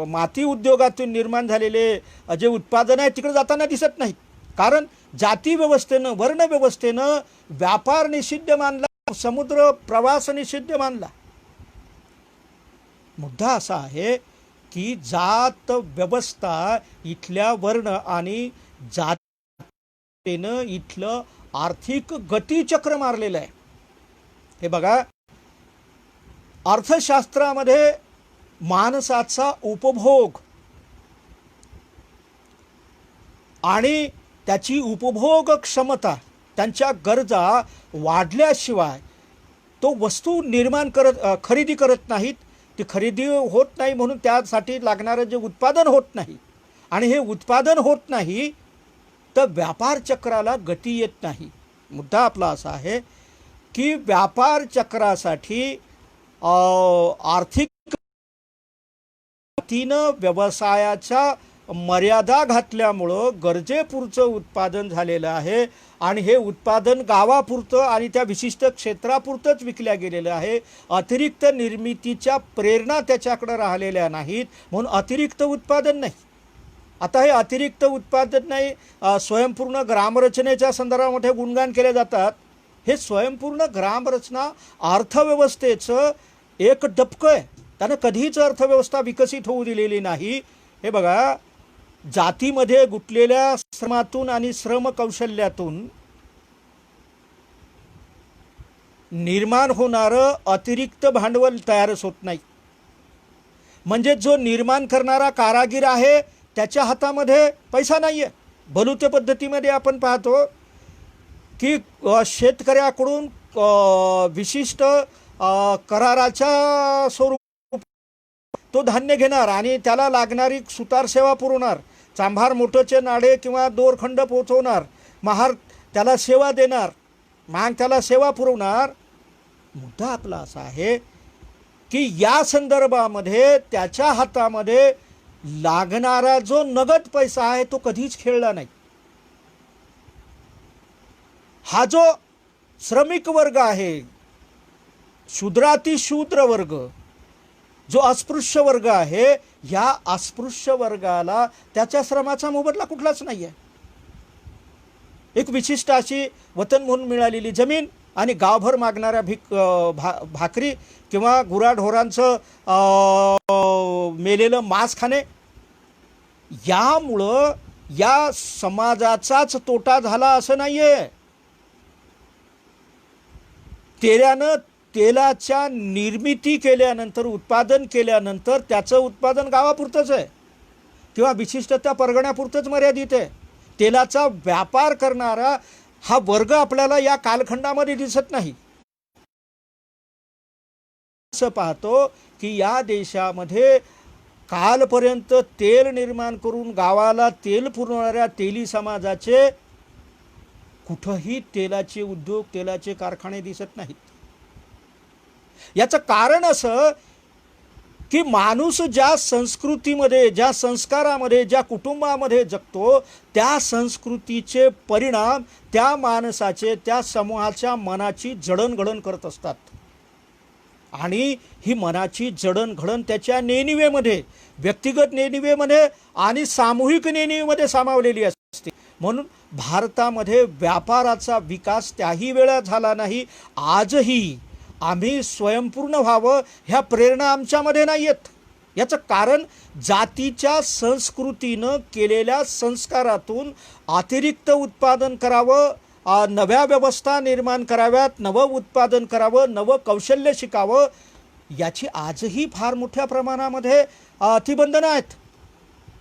A: माती उद्योगातून निर्माण झालेले जे उत्पादन आहे तिकडे जाताना दिसत नाहीत. कारण जाती व्यवस्थेनं, वर्ण व्यवस्थेनं व्यापार निषिद्ध मानला, समुद्र प्रवास निषिद्ध मानला. मुद्दा असा आहे की जात व्यवस्था इथल्या वर्ण आणि जातीनं इथलं आर्थिक गतिचक्र मारलेलं आहे. हे बघा, अर्थशास्त्रामध्ये माणसाचा उपभोग आणि त्याची उपभोग क्षमता, त्यांच्या गरजा वाढल्याशिवाय तो वस्तू खरेदी करत नाहीत. ती खरेदी होत नाही म्हणून त्यासाठी लागणारं जे उत्पादन होत नाही, आणि हे उत्पादन होत नाही तर व्यापार चक्राला गती येत नाही. मुद्दा आपला असा आहे की व्यापार चक्रासाठी आर्थिक गतीनं व्यवसायाच्या मर्यादा घातल्यामुळं गरजेपुरचं उत्पादन झालेलं आहे, आणि हे उत्पादन गावापुरतं आणि त्या विशिष्ट क्षेत्रापुरतंच विकल्या गेलेलं आहे. अतिरिक्त निर्मितीच्या प्रेरणा त्याच्याकडे राहिलेल्या नाहीत, म्हणून अतिरिक्त उत्पादन नाही. आता हे अतिरिक्त उत्पादन नाही, स्वयंपूर्ण ग्रामरचनेच्या संदर्भामध्ये गुणगान केले जातात. हे स्वयंपूर्ण ग्रामरचना अर्थव्यवस्थेचं एक डबकं आहे. त्यानं कधीच अर्थव्यवस्था विकसित होऊ दिलेली नाही. हे बघा, जातीमध्ये गुंतलेल्या श्रमातून आणि श्रम कौशल्यातून निर्माण होणारं अतिरिक्त भांडवल तयारच होत नाही. म्हणजे जो निर्माण करणारा कारागीर आहे त्याच्या हातामध्ये पैसा नाही आहे. बलुते पद्धतीमध्ये आपण पाहतो की शेतकऱ्याकडून विशिष्ट कराराच्या स्वरूप तो धान्य घेणार आणि त्याला लागणारी सुतार सेवा पुरवणार, चांभार मोठंचे नाडे किंवा दोरखंड पोचवणार, महार त्याला सेवा देणार, मग त्याला सेवा पुरवणार. मुद्दा आपला असा आहे की या संदर्भामध्ये त्याच्या हातामध्ये लागणारा जो नगद पैसा आहे तो कधीच खेळला नाही. हा जो श्रमिक वर्ग आहे, शूद्रातिशूद्र वर्ग, जो अस्पृश्य वर्ग आहे, ह्या अस्पृश्य वर्गाला त्याच्या श्रमाचा मोबदला कुठलाच नाही आहे. एक विशिष्ट अशी वतन म्हणून मिळालेली जमीन आणि गावभर मागणाऱ्या भाकरी किंवा गुराढोरांचं मेलेलं मांस खाणे, यामुळं या समाजाचाच तोटा झाला असं नाही आहे. तेलाच्या निर्मिती केल्यानंतर, उत्पादन केल्यानंतर त्याचं उत्पादन गावापुरतंच आहे किंवा विशिष्ट त्या परगण्यापुरतंच मर्यादित आहे. तेलाचा व्यापार करणारा हा वर्ग आपल्याला या कालखंडामध्ये दिसत नाही. असं पाहतो की या देशामध्ये कालपर्यंत तेल निर्माण करून गावाला तेल पुरवणाऱ्या तेली समाजाचे कुठंही तेलाचे उद्योग, तेलाचे कारखाने दिसत नाहीत. याचं कारण असं की माणूस ज्या संस्कृतीमध्ये, ज्या संस्कारामध्ये, ज्या कुटुंबामध्ये जगतो, त्या संस्कृतीचे परिणाम त्या माणसाचे, त्या समूहाच्या मनाची जडणघडण करत असतात. आणि ही मनाची जडणघडण त्याच्या नेणिवेमध्ये, व्यक्तिगत नेणिवेमध्ये आणि सामूहिक नेणिवेमध्ये सामावलेली असते. म्हणून भारतामध्ये व्यापाराचा विकास त्याही वेळा झाला नाही. आजही आम्ही स्वयंपूर्ण व्हावं ह्या प्रेरणा आमच्यामध्ये नाही आहेत. याचं कारण जातीच्या संस्कृतीनं केलेल्या संस्कारातून अतिरिक्त उत्पादन करावं, नव्या व्यवस्था निर्माण कराव्यात, नवं उत्पादन करावं, नवं कौशल्य शिकावं, याची आजही फार मोठ्या प्रमाणामध्ये ती बंधनं आहेत,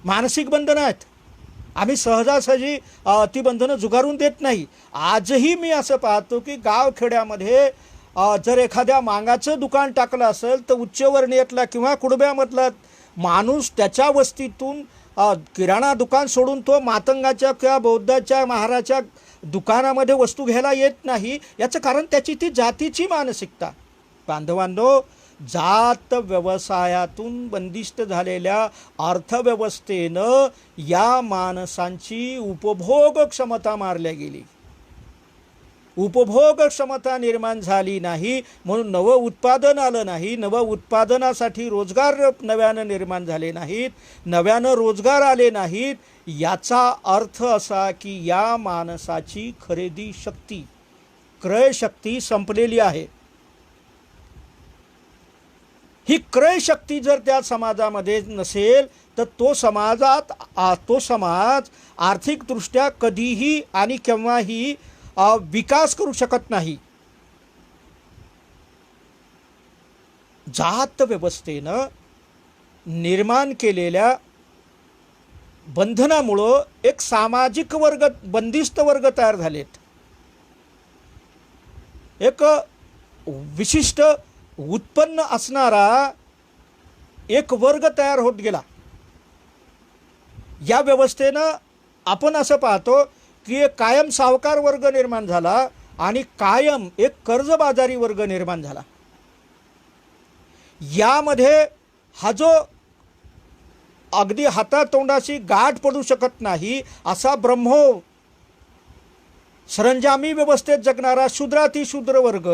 A: मानसिक बंधनं आहेत. आम्ही सहजासहजी ती बंधनं जुगारून देत नाही. आजही मी असं पाहतो की गावखेड्यामध्ये जर एखाद्या मांगाचं दुकान टाकलं असेल तर उच्चवर्णीयातला किंवा कुडब्यामधला माणूस त्याच्या वस्तीतून किराणा दुकान सोडून तो मातंगाच्या किंवा बौद्धाच्या महाराच्या दुकानामध्ये वस्तू घ्यायला येत नाही. याचं कारण त्याची ती जातीची मानसिकता. बांधवांनो, जात व्यवसायातून बंदिस्त झालेल्या अर्थव्यवस्थेनं या माणसांची उपभोग क्षमता मारल्या गेली. उपभोग क्षमता निर्माण झाली नाही, म्हणून नवं उत्पादन आलं नाही, नवं उत्पादनासाठी रोजगार नव्यानं निर्माण झाले नाहीत, नव्यानं रोजगार आले नाहीत, याचा अर्थ असा की या माणसाची खरेदी शक्ती, क्रय शक्ती संपलेली आहे. ही क्रय शक्ती जर त्या समाजामध्ये नसेल तर तो समाज आर्थिकदृष्ट्या कधीही आणि केव्हाही विकास करू शकत नाही. जात व्यवस्थेनं निर्माण केलेल्या बंधनामुळं एक सामाजिक वर्ग, बंदिस्त वर्ग तयार झालेत. एक विशिष्ट उत्पन्न असणारा एक वर्ग तयार होत गेला. या व्यवस्थेनं आपण असं पाहतो की एक कायम सावकार वर्ग निर्माण झाला आणि कायम एक कर्जबाजारी वर्ग निर्माण झाला. यामध्ये हा जो अगदी हातातोंडाशी गाठ पडू शकत नाही असा ब्रह्मो सरंजामी व्यवस्थेत जगणारा शूद्रातिशूद्र वर्ग,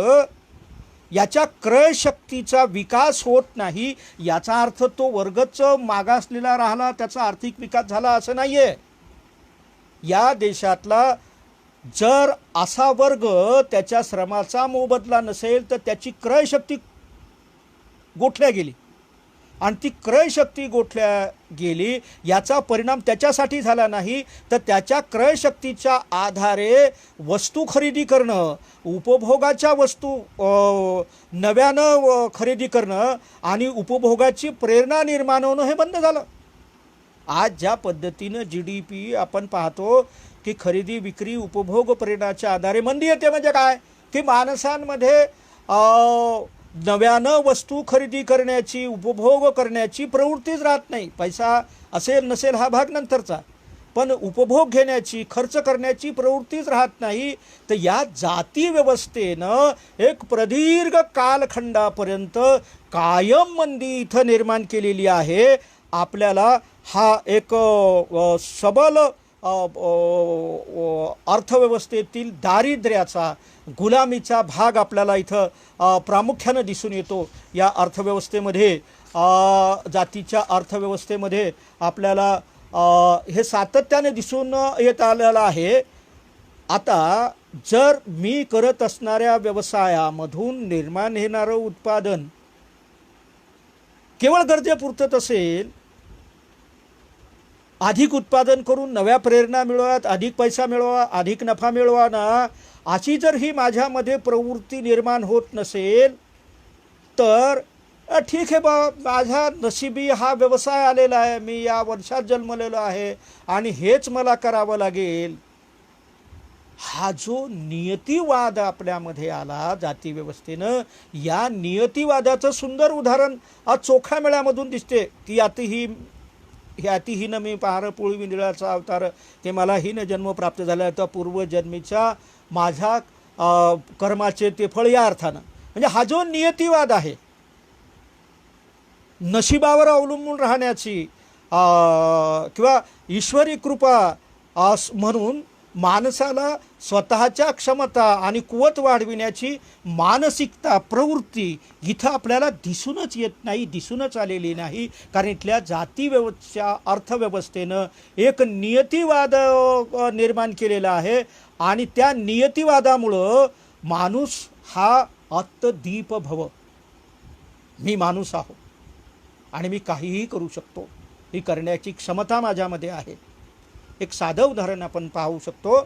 A: याच्या क्रय शक्तीचा विकास होत नाही, याचा अर्थ तो वर्गच मागासलेला राहिला, त्याचा आर्थिक विकास झाला असं नाही आहे. या देशातला जर असा वर्ग त्याच्या श्रमाचा मोबदला नसेल तर त्याची क्रय शक्ती गोठल्या गेली, आणि ती क्रय शक्ती गोठल्या गेली याचा परिणाम त्याच्यासाठी झाला नाही, तर त्याच्या क्रय शक्तीच्या आधारे वस्तू खरेदी करणं, उपभोगाच्या वस्तू नव्यानं खरेदी करणं आणि उपभोगाची प्रेरणा निर्माण होणं हे बंद झालं. आज ज्या पद्धतीनं GDP आपण पाहतो की खरेदी विक्री उपभोग प्रेरणाच्या आधारे मंदी येते, म्हणजे काय की माणसांमध्ये नव्यानं वस्तू खरेदी करण्याची, उपभोग करण्याची प्रवृत्तीच राहत नाही. पैसा असेल नसेल हा भाग नंतरचा, पण उपभोग घेण्याची, खर्च करण्याची प्रवृत्तीच राहत नाही. तर या जाती व्यवस्थेनं एक प्रदीर्घ कालखंडापर्यंत कायम मंदी इथं निर्माण केलेली आहे. आपल्याला हा एक सबल अर्थव्यवस्थेतील दारिद्र्याचा, गुलामीचा भाग आपल्याला इथं प्रामुख्यानं दिसून येतो. या अर्थव्यवस्थेमध्ये, जातीच्या अर्थव्यवस्थेमध्ये आपल्याला हे सातत्याने दिसून येत आलेलं आहे. आता जर मी करत असणाऱ्या व्यवसायामधून निर्माण होणारं उत्पादन केवळ गरजेपुरतं असेल, अधिक उत्पादन करून नव्या प्रेरणा मिळवाव्यात, अधिक पैसा मिळवा, अधिक नफा मिळवा ना, अशी जर ही माझ्यामध्ये प्रवृत्ती निर्माण होत नसेल तर ठीक आहे बा, माझ्या नशिबी हा व्यवसाय आलेला आहे, मी या वर्षात जन्मलेलो आहे आणि हेच मला करावं लागेल. हा जो नियतिवाद आपल्यामध्ये आला जाती व्यवस्थेनं, या नियतिवादाचं सुंदर उदाहरण आज चोखा मेळ्यामधून दिसते की ह्यातीहीन मी पहार पोळी निळाचा अवतार, ते मला हीन जन्म प्राप्त झाला, तर पूर्वजन्मीच्या माझ्या कर्माचे ते फळ, या अर्थानं. म्हणजे हा जो नियतिवाद आहे, नशिबावर अवलंबून राहण्याची किंवा ईश्वरी कृपा म्हणून माणसाला स्वतःच्या क्षमता आणि कुवत वाढविण्याची मानसिकता, प्रवृत्ती इथं आपल्याला दिसूनच येत नाही, दिसूनच आलेली नाही. कारण इथल्या जातीव्यवस्थेच्या अर्थव्यवस्थेनं एक नियतिवाद निर्माण केलेला आहे आणि त्या नियतिवादामुळं माणूस हा आत्मदीप भव, मी माणूस आहो आणि मी काहीही करू शकतो, ही करण्याची क्षमता माझ्यामध्ये आहे. एक साधं उदाहरण आपण पाहू शकतो.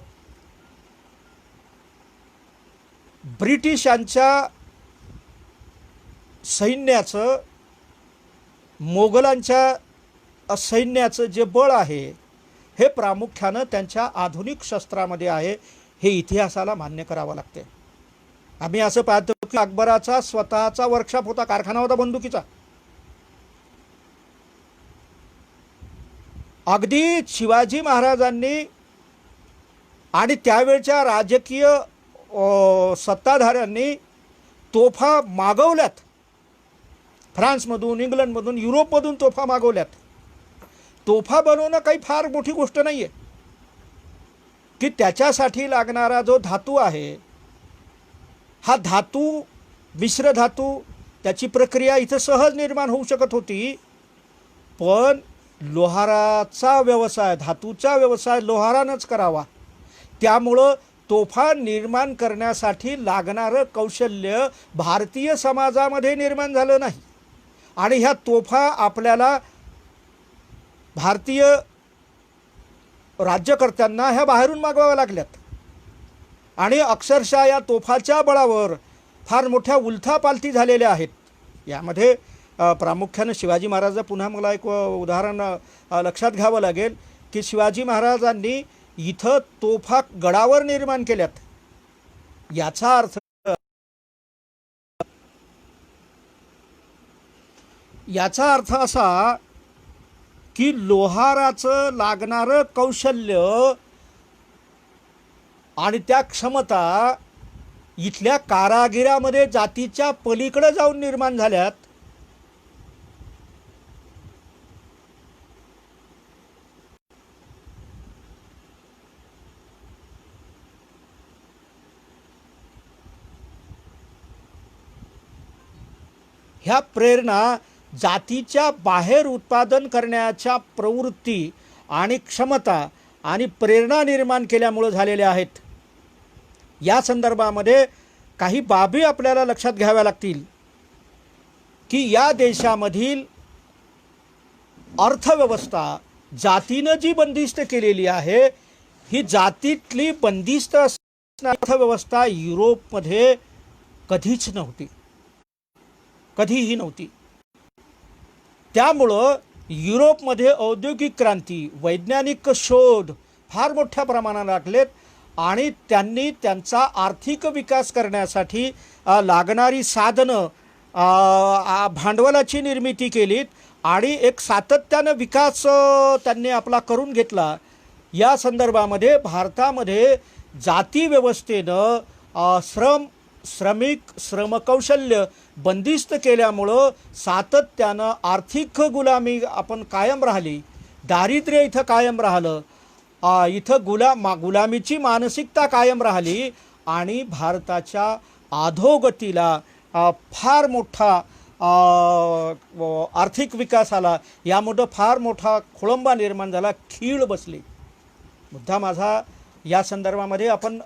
A: ब्रिटिशांच्या सैन्याचं, मोगलांच्या सैन्याचं जे बळ आहे हे प्रामुख्यानं त्यांच्या आधुनिक शस्त्रामध्ये आहे, हे इतिहासाला मान्य करावं लागते. आम्ही असं पाहतो की अकबराचा स्वतःचा वर्कशॉप होता, कारखाना होता बंदुकीचा. अगदी शिवाजी महाराजांनी आणि त्यावेळच्या राजकीय सत्ताधाऱ्यांनी तोफा मागवल्यात, फ्रान्समधून, इंग्लंडमधून, युरोपमधून तोफा मागवल्यात. तोफा बनवणं काही फार मोठी गोष्ट नाही आहे की त्याच्यासाठी लागणारा जो धातू आहे, हा धातू, मिश्र धातू, त्याची प्रक्रिया इथं सहज निर्माण होऊ शकत होती, पण लोहाराचा व्यवसाय, धातूचा व्यवसाय लोहारानंच करावा. त्यामुळं तोफा निर्माण करण्यासाठी लागणारं कौशल्य भारतीय समाजामध्ये निर्माण झालं नाही. आणि ह्या तोफा आपल्याला भारतीय राज्यकर्त्यांना ह्या बाहेरून मागवाव्या लागल्यात. आणि अक्षरशः या तोफाच्या बळावर फार मोठ्या उलथापालथी झालेल्या आहेत. यामध्ये प्रामुख्यानं शिवाजी महाराज, पुन्हा मला एक उदाहरण लक्षात घ्यावं लागेल की शिवाजी महाराजांनी इथं तोफा गडावर निर्माण केल्यात. याचा अर्थ असा की लोहाराचं लागणारं कौशल्य आणि त्या क्षमता इथल्या कारागिरामध्ये जातीच्या पलीकडे जाऊन निर्माण झाल्यात. ह्या प्रेरणा जातीच्या बाहेर उत्पादन करण्याच्या प्रवृत्ती आणि क्षमता आणि प्रेरणा निर्माण केल्यामुळे झालेल्या आहेत. या संदर्भामध्ये काही बाबी आपल्याला लक्षात घ्याव्या लागतील की या देशामधील अर्थव्यवस्था जातीनं जी बंदिस्त केलेली आहे, ही जातीतली बंदिस्त अर्थव्यवस्था युरोपमध्ये कधीच नव्हती, कधीही नव्हती. त्यामुळं युरोपमध्ये औद्योगिक क्रांती, वैज्ञानिक शोध फार मोठ्या प्रमाणात लागलेत आणि त्यांनी त्यांचा आर्थिक विकास करण्यासाठी लागणारी साधनं, भांडवलाची निर्मिती केलीत आणि एक सातत्यानं विकास त्यांनी आपला करून घेतला. या संदर्भामध्ये भारतामध्ये जाती व्यवस्थेनं श्रमकौशल्य बंदिस्त केल्यामुळं सातत्यानं आर्थिक गुलामी आपण कायम राहिली, दारिद्र्य इथं कायम राहिलं, इथं गुलामीची मानसिकता कायम राहिली आणि भारताच्या अधोगतीला फार मोठा आर्थिक विकास आला. यामुळं फार मोठा खोळंबा निर्माण झाला, खीळ बसली. मुद्दा माझा या संदर्भामध्ये आपण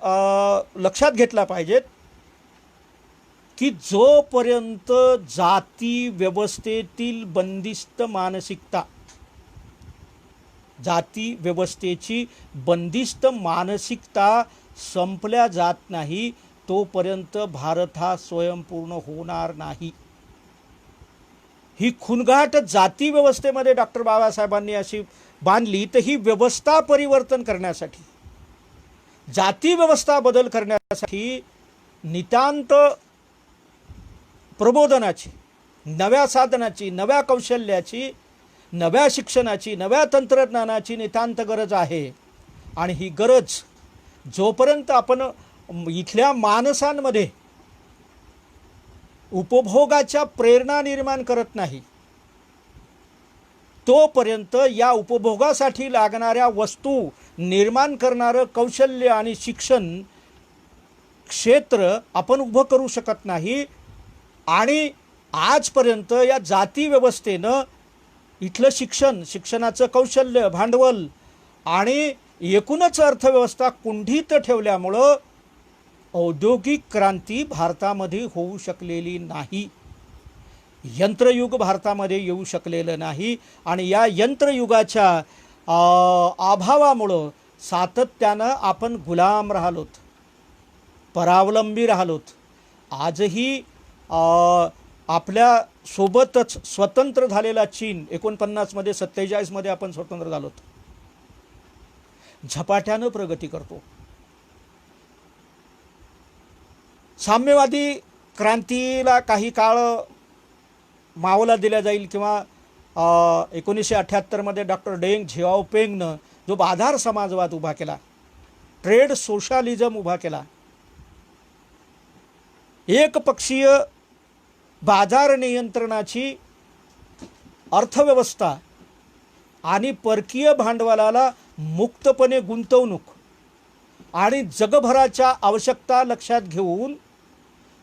A: लक्षात घेतला पाहिजेत की जोपर्यंत जाती व्यवस्थेतील बंदिस्त मानसिकता, जाती व्यवस्थेची बंदिस्त मानसिकता संपल्या जात नाही, तोपर्यंत भारत हा स्वयंपूर्ण होणार नाही. ही खुणगाट जाती व्यवस्थेमध्ये डॉक्टर बाबासाहेबांनी अशी बांधली, तर ही व्यवस्था परिवर्तन करण्यासाठी, जाती व्यवस्था बदल करण्यासाठी नितांत प्रबोधनाची, नव्या साधनाची, नव्या कौशल्याची, नव्या शिक्षणाची, नव्या तंत्रज्ञानाची नितांत गरज आहे. आणि ही गरज जोपर्यंत आपण इथल्या माणसांमध्ये उपभोगाच्या प्रेरणा निर्माण करत नाही, तोपर्यंत या उपभोगासाठी लागणाऱ्या वस्तू निर्माण करणारं कौशल्य आणि शिक्षण क्षेत्र आपण उभं करू शकत नाही. आणि आजपर्यंत या जाती व्यवस्थेनं इथलं शिक्षणाचं कौशल्य, भांडवल आणि एकूणच अर्थव्यवस्था कुंठित ठेवल्यामुळं औद्योगिक क्रांती भारतामध्ये होऊ शकलेली नाही, यंत्रयुग भारतामध्ये येऊ शकलेलं नाही. आणि या यंत्रयुगाच्या अभावामुळं सातत्यानं आपण गुलाम राहिलोत, परावलंबी राहिलोत. आजही आपल्या सोबतच स्वतंत्र झालेला चीन 49मध्ये 47मध्ये आपण स्वतंत्र झालोत, झपाट्यानं प्रगती करतो. साम्यवादी क्रांतीला काही काळ मावला दिला जाईल किंवा 1978मध्ये डॉक्टर डेंग झियाओपिंगनं जो आधार समाजवाद उभा केला, ट्रेड सोशलिझम उभा केला, एकपक्षीय बाजार नियंत्रणाची अर्थव्यवस्था आणि परकीय भांडवलाला मुक्तपणे गुंतवणूक आणि जगभराच्या आवश्यकता लक्षात घेऊन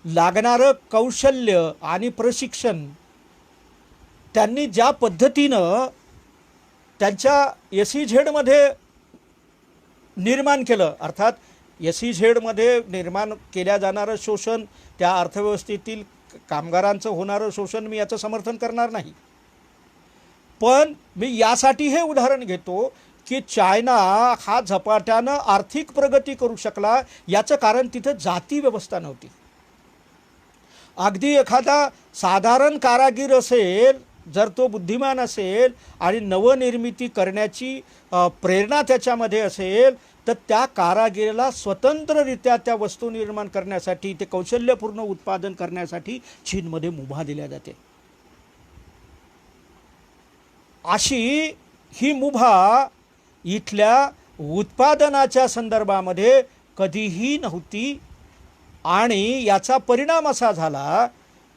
A: लागणारं कौशल्य आणि प्रशिक्षण त्यांनी ज्या पद्धतीनं त्यांच्या SEZमध्ये निर्माण केलं, अर्थात SEZमध्ये निर्माण केल्या जाणारं शोषण, त्या अर्थव्यवस्थेतील कामगारांचं होणारं शोषण, मी याचं समर्थन करणार नाही. पण मी यासाठी हे उदाहरण घेतो की चायना हा झपाट्यानं आर्थिक प्रगती करू शकला, याचं कारण तिथं जाती व्यवस्था नव्हती. अगदी एखादा साधारण कारागीर असेल, जर तो बुद्धिमान असेल आणि नवनिर्मिती करण्याची प्रेरणा त्याच्यामध्ये असेल, तर त्या कारागिरीला स्वतंत्ररित्या त्या वस्तू निर्माण करण्यासाठी, ते कौशल्यपूर्ण उत्पादन करण्यासाठी चीनमध्ये मुभा दिल्या जाते. अशी ही मुभा इथल्या उत्पादनाच्या संदर्भामध्ये कधीही नव्हती. आणि याचा परिणाम असा झाला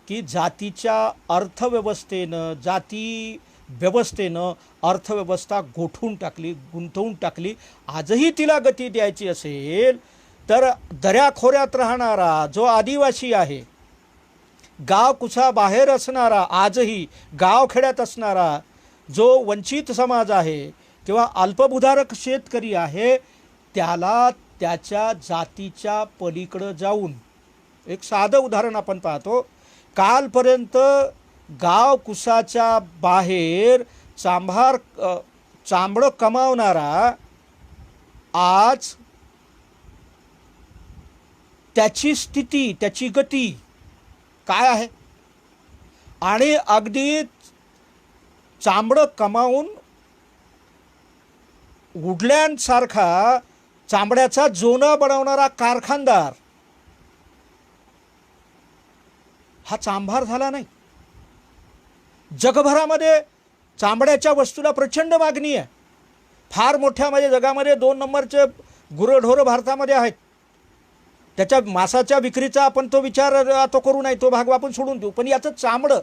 A: की जातीच्या अर्थव्यवस्थेनं, जाती व्यवस्थेनं अर्थव्यवस्था गोठवून टाकली, गुंतवून टाकली. आजही तिला गती द्यायची असेल तर दऱ्याखोऱ्यात राहणारा जो आदिवासी आहे, गाव कुसाबाहेर असणारा, आजही गावखेड्यात असणारा जो वंचित समाज आहे किंवा अल्पभूधारक शेतकरी आहे, त्याला त्याच्या जातीच्या पलीकडं जाऊन, एक साधं उदाहरण आपण पाहतो, कालपर्यंत गाव कुसाच्या बाहेर चांबडं कमावणारा आज त्याची स्थिती, त्याची गती काय आहे? आणि अगदी चांबडं कमावून वुडलँडसारखा चांबड्याचा जोना बनवणारा कारखानदार हा चांभार झाला नाही. जगभरामध्ये चांबड्याच्या वस्तूला प्रचंड मागणी आहे. फार मोठ्या म्हणजे जगामध्ये 2 नंबरचे गुरंढोरं भारतामध्ये आहेत. त्याच्या मांसाच्या विक्रीचा आपण तो विचार तो करू नाही, तो भाग आपण सोडून देऊ. पण याचं चांबडं,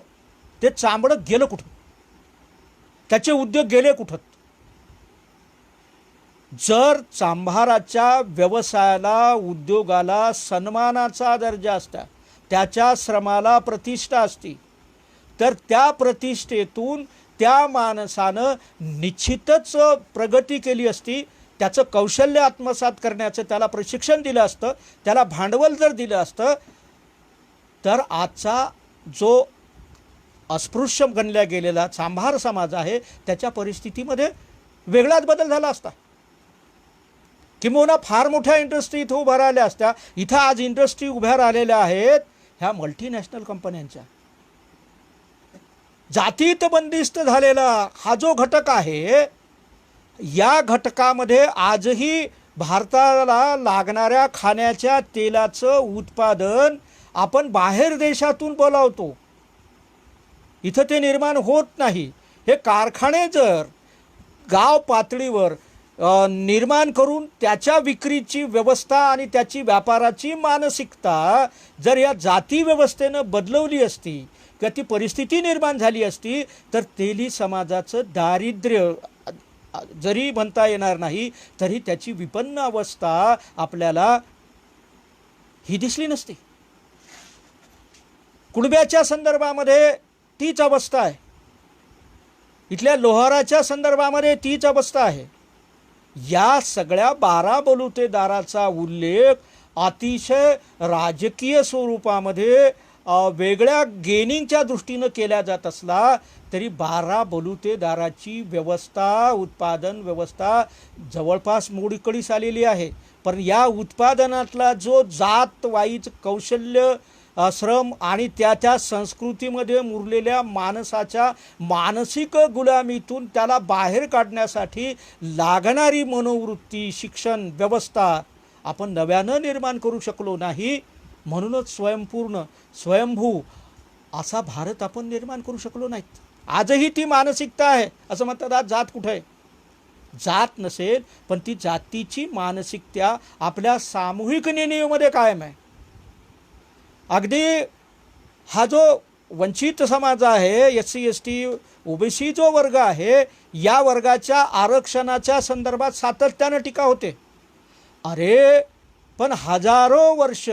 A: ते चांबडं गेलं कुठं? त्याचे उद्योग गेले कुठं? जर चांभाराच्या व्यवसायाला, उद्योगाला सन्मानाचा दर्जा असता, त्याच्या श्रमाला प्रतिष्ठा असती, तर त्या प्रतिष्ठेतून त्या माणसानं निश्चितच प्रगती केली असती. त्याचं कौशल्य आत्मसात करण्याचं त्याला प्रशिक्षण दिलं असतं, त्याला भांडवल जर दिलं असतं, तर आजचा जो अस्पृश्य गणल्या गेलेला चांभार समाज आहे त्याच्या परिस्थितीमध्ये वेगळाच बदल झाला असता. किंबहुना फार मोठ्या इंडस्ट्री इथं उभ्या राहिल्या असत्या. इथं आज इंडस्ट्री उभ्या राहिलेल्या आहेत ह्या मल्टीनॅशनल कंपन्यांच्या. जातीत बंदिस्त झालेला हा जो घटक आहे, या घटकामध्ये आजही भारताला लागणाऱ्या खाण्याच्या तेलाचं उत्पादन आपण बाहेर देशातून बोलावतो, इथं ते निर्माण होत नाही. हे कारखाने जर गाव पातळीवर निर्माण करून त्याच्या विक्रीची व्यवस्था आणि त्याची व्यापाराची मानसिकता जर या जाती व्यवस्थेनं बदलवली असती किंवा ती परिस्थिती निर्माण झाली असती, तर तेली समाजाचं दारिद्र्य जरी म्हणता येणार नाही तरी त्याची विपन्न अवस्था आपल्याला ही दिसली नसती. कुणब्याच्या संदर्भामध्ये तीच अवस्था आहे. इथल्या लोहाराच्या संदर्भामध्ये तीच अवस्था आहे. या सगळ्या 12 बलुतेदाराचा उल्लेख अतिशय राजकीय स्वरूपामध्ये वेगळ्या गेनिंगच्या दृष्टीनं केल्या जात असला तरी 12 बलुतेदाराची व्यवस्था, उत्पादन व्यवस्था जवळपास मोडीकडीस आलेली आहे. पण या उत्पादनातला जो जात वाईज कौशल्य, श्रम आणि त्या संस्कृतीमध्ये मुरलेल्या माणसाच्या मानसिक गुलामीतून त्याला बाहेर काढण्यासाठी लागणारी मनोवृत्ती, शिक्षण व्यवस्था आपण नव्यानं निर्माण करू शकलो नाही. म्हणूनच स्वयंपूर्ण, स्वयंभू असा भारत आपण निर्माण करू शकलो नाहीत. आजही ती मानसिकता आहे. असं म्हणतात आज जात कुठं आहे? जात नसेल, पण ती जातीची मानसिकता आपल्या सामूहिक निर्णयामध्ये कायम आहे. अगदी हा जो वंचित समाज आहे, SC ST OBC जो वर्ग आहे, या वर्गाच्या आरक्षणाच्या संदर्भात सातत्यानं टीका होते. अरे पण हजारो वर्ष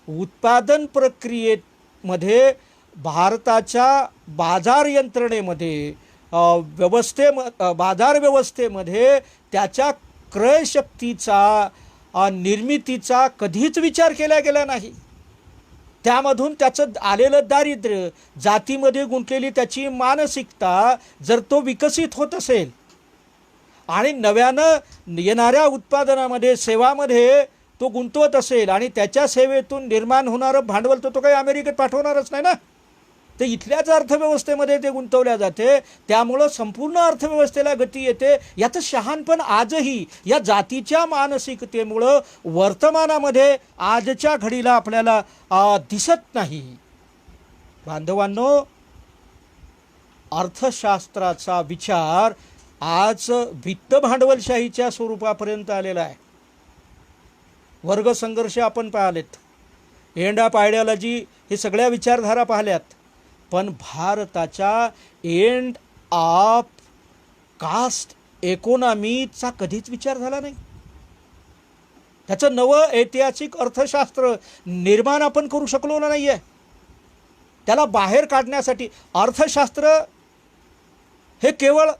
A: उत्पादन प्रक्रियेमध्ये भारताच्या बाजार यंत्रणेमध्ये बाजार व्यवस्थेमध्ये त्याच्या क्रयशक्तीचा निर्मितीचा कधीच विचार केला गेला नाही. त्यामधून त्याचं आलेलं दारिद्र्य, जातीमध्ये गुंतलेली त्याची मानसिकता जर तो विकसित होत असेल आणि नव्यानं येणाऱ्या उत्पादनामध्ये सेवामध्ये तो गुंतवत असेल आणि त्याच्या सेवेतून निर्माण होणारं भांडवल तो काही अमेरिकेत पाठवणारच नाही ना, ते इथल्याच अर्थव्यवस्थेमध्ये ते गुंतवल्या जाते. त्यामुळं संपूर्ण अर्थव्यवस्थेला गती येते. याचं शहाणपण आजही या जातीच्या मानसिकतेमुळं वर्तमानामध्ये आजच्या घडीला आपल्याला दिसत नाही. बांधवांनो, अर्थशास्त्राचा विचार आज वित्त भांडवलशाहीच्या स्वरूपापर्यंत आलेला आहे. वर्गसंघर्ष आपण पाहिलेत, एंडा आयडिओलॉजी हे सगळ्या विचारधारा पाहिल्यात, पण भारताच्या एंड ऑफ कास्ट इकॉनॉमीचा कधीच विचार झाला नाही. त्याचं नवं ऐतिहासिक अर्थशास्त्र निर्माण आपण करू शकलो नाही आहे. त्याला बाहेर काढण्यासाठी अर्थशास्त्र हे केवळ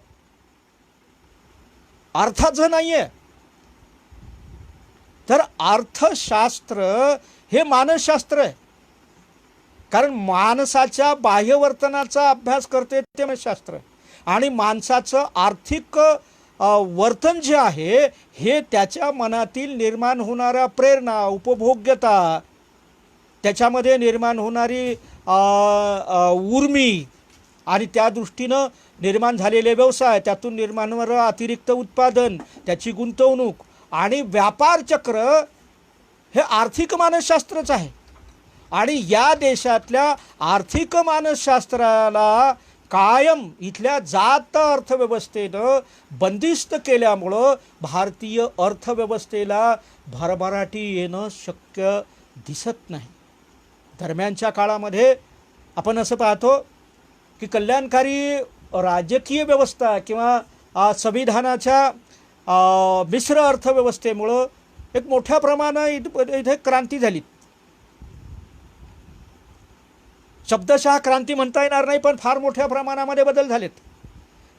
A: अर्थाचं नाही आहे, तर अर्थशास्त्र हे मानसशास्त्र आहे. कारण माणसाच्या बाह्यवर्तनाचा अभ्यास करते ते मानसशास्त्र, आणि माणसाचं आर्थिक वर्तन जे आहे हे त्याच्या मनातील निर्माण होणाऱ्या प्रेरणा, उपभोग्यता, त्याच्यामध्ये निर्माण होणारी उर्मी आणि त्या दृष्टीनं निर्माण झालेले व्यवसाय, त्यातून निर्माण होणारं अतिरिक्त उत्पादन, त्याची गुंतवणूक आणि व्यापार चक्र हे आर्थिक मानसशास्त्रच आहे. आणि या देशातल्या आर्थिक मानसशास्त्राला कायम इथल्या जात अर्थव्यवस्थेनं बंदिस्त केल्यामुळं भारतीय अर्थव्यवस्थेला भरभराटी येणं शक्य दिसत नाही. दरम्यानच्या काळामध्ये आपण असं पाहतो की कल्याणकारी राजकीय व्यवस्था किंवा संविधानाच्या मिश्र अर्थव्यवस्थेमुळं एक मोठ्या प्रमाणात इथे क्रांती झाली. शब्दशः क्रांती म्हणता येणार नाही, पण फार मोठ्या प्रमाणामध्ये बदल झालेत.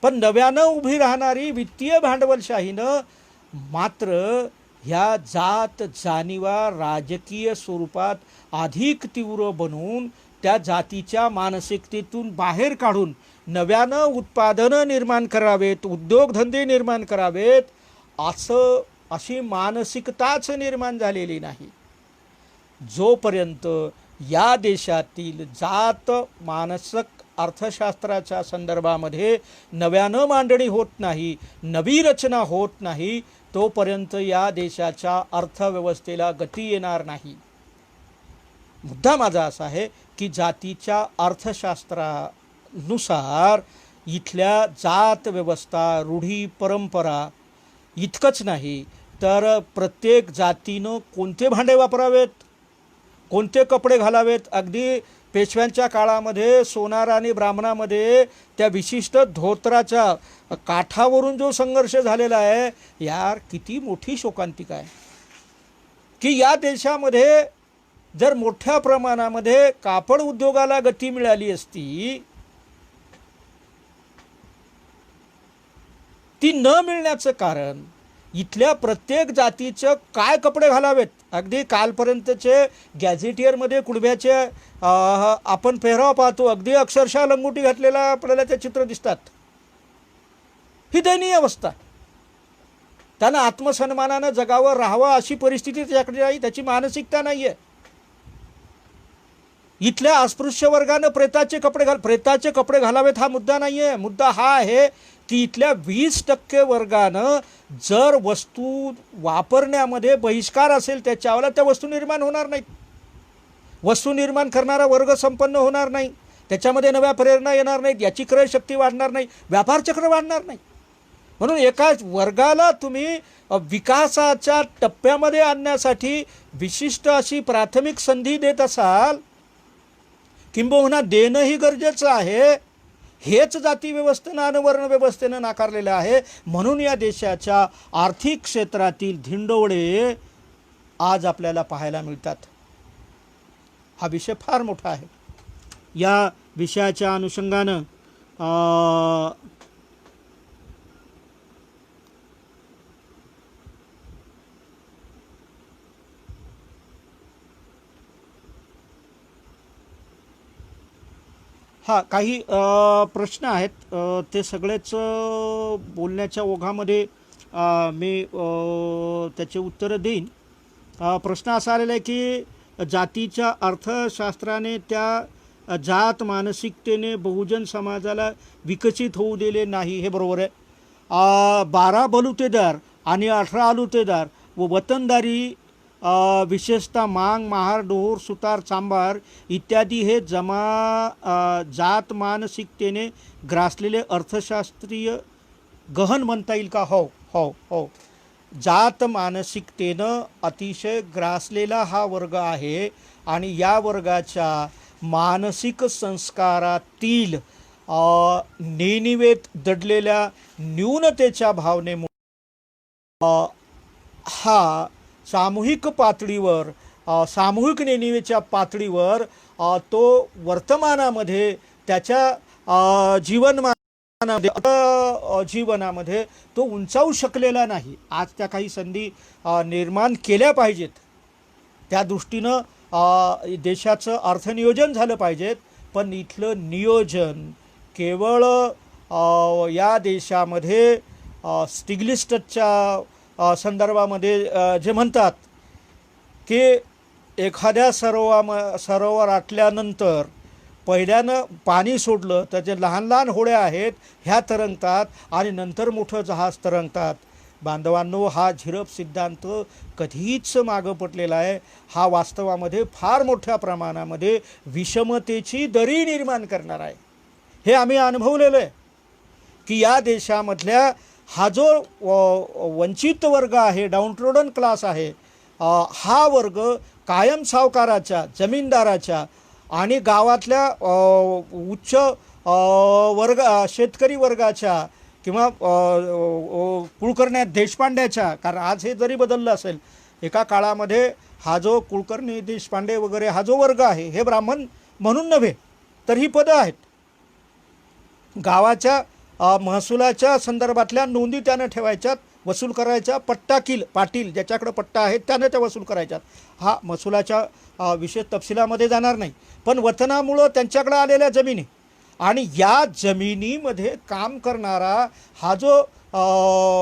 A: पण नव्यानं उभी राहणारी वित्तीय भांडवलशाहीनं मात्र ह्या जात जाणीवा राजकीय स्वरूपात अधिक तीव्र बनवून त्या जातीच्या मानसिकतेतून बाहेर काढून नव्यानं उत्पादनं निर्माण करावेत, उद्योगधंदे निर्माण करावेत, अशी मानसिकताच निर्माण झालेली नाही. जोपर्यंत या देशातील जात मानसिक अर्थशास्त्राच्या संदर्भामध्ये नव्यानं मांडणी होत नाही, नवी रचना होत नाही, तोपर्यंत या देशाच्या अर्थव्यवस्थेला गती येणार नाही. मुद्दा माझा असा आहे की जातीच्या अर्थशास्त्रानुसार इथल्या जात व्यवस्था, रूढी, परंपरा इतकंच नाही तर प्रत्येक जातीनं कोणते भांडे वापरावेत, कोणते कपडे घालावेत. अगदी पेशव्यांच्या काळामध्ये सोनार आणि ब्राह्मणामध्ये त्या विशिष्ट धोत्राच्या काठावरून जो संघर्ष झालेला आहे, यार किती मोठी शोकांतिका आहे की या देशामध्ये जर मोठ्या प्रमाणामध्ये कापड उद्योगाला गती मिळाली असती, ती न मिळण्याचं कारण इथल्या प्रत्येक जातीचं काय कपडे घालावेत. अगदी कालपर्यंतचे गॅझेटियरमध्ये कुडब्याचे आपण पेहराव पाहतो, अगदी अक्षरशः लंगोटी घातलेला आपल्याला ते चित्र दिसतात. ही दयनीय अवस्था. त्यांना आत्मसन्मानानं जगावं, राहावं अशी परिस्थिती त्याच्याकडे नाही, त्याची मानसिकता नाही आहे. इथल्या अस्पृश्य वर्गानं प्रेताचे कपडे घालावेत हा मुद्दा नाही आहे. मुद्दा हा आहे की इथल्या 20% वर्गानं जर वस्तू वापरण्यामध्ये बहिष्कार असेल त्याच्यावर त्या वस्तू निर्माण होणार नाहीत. वस्तू निर्माण करणारा वर्ग संपन्न होणार नाही, त्याच्यामध्ये नव्या प्रेरणा येणार नाहीत, याची क्रयशक्ती वाढणार नाही, व्यापार चक्र वाढणार नाही. म्हणून एका वर्गाला तुम्ही विकासाच्या टप्प्यामध्ये आणण्यासाठी विशिष्ट अशी प्राथमिक संधी देत असाल, किंबहुना देणंही गरजेचं आहे. हेच जाती व्यवस्थेनं आणि वर्ण व्यवस्थेनं नाकारलेलं आहे. म्हणून या देशाच्या आर्थिक क्षेत्रातील धिंडोळे आज आपल्याला पाहायला मिळतात. हा विषय फार मोठा आहे. या विषयाच्या अनुषंगानं हा काही प्रश्न आहेत. ते सगळेच बोलण्याच्या ओघामध्ये मी त्याचे उत्तरं देईन. प्रश्न असा आलेला आहे की जातीच्या अर्थशास्त्राने त्या जात मानसिकतेने बहुजन समाजाला विकसित होऊ दिले नाही, हे बरोबर आहे. 12 बलुतेदार आणि 18 आलुतेदार व वतनदारी, विशेषतः मांग, महार, डोहोर, सुतार, चांभार इत्यादी हे जात मानसिकतेने ग्रासलेले अर्थशास्त्रीय गहन म्हणता येईल का? हो हो हो. जात मानसिकतेनं अतिशय ग्रासलेला हा वर्ग आहे आणि या वर्गाच्या मानसिक संस्कारातील नेणिवेत दडलेल्या न्यूनतेच्या भावनेमुळे हा सामूहिक पातळीवर, सामूहिक नेणिवेच्या पातळीवर तो वर्तमानामध्ये त्याच्या जीवनामध्ये तो उंचावू शकलेला नाही. आज त्या काही संधी निर्माण केल्या पाहिजेत. त्या दृष्टीनं देशाचं अर्थनियोजन झालं पाहिजेत. पण इथलं नियोजन केवळ या देशामध्ये स्टिग्लिस्टच्या संदर्भामध्ये जे म्हणतात की एखाद्या सरोवर आटल्यानंतर पहिल्यानं पाणी सोडलं तर जे लहान लहान होड्या आहेत ह्या तरंगतात आणि नंतर मोठं जहाज तरंगतात. बांधवांनो, हा झिरप सिद्धांत कधीच मागं पडलेला आहे. हा वास्तवामध्ये फार मोठ्या प्रमाणामध्ये विषमतेची दरी निर्माण करणार आहे. हे आम्ही अनुभवलेलं आहे की या देशामधल्या हा जो वंचित वर्ग आहे, डाऊनट्रोडन क्लास आहे, हा वर्ग कायम सावकाराच्या, जमीनदाराच्या आणि गावातल्या उच्च वर्ग शेतकरी वर्गाच्या किंवा कुलकर्णी देशपांड्याच्या, कारण आज हे जरी बदललं असेल, एका काळामध्ये हा जो कुलकर्णी देशपांडे वगैरे हा जो वर्ग आहे हे ब्राह्मण म्हणून नव्हे तर ही पदं आहेत. गावाच्या महसुलाच्या संदर्भातल्या नोंदी त्यानं ठेवायच्यात, वसूल करायच्या. पट्टाकील पाटील ज्याच्याकडे पट्टा आहे त्यानं त्या वसूल करायच्यात. हा महसुलाच्या विशेष तपशिलामध्ये जाणार नाही. पण वतनामुळं त्यांच्याकडे आलेल्या जमिनी आणि या जमिनीमध्ये काम करणारा हा जो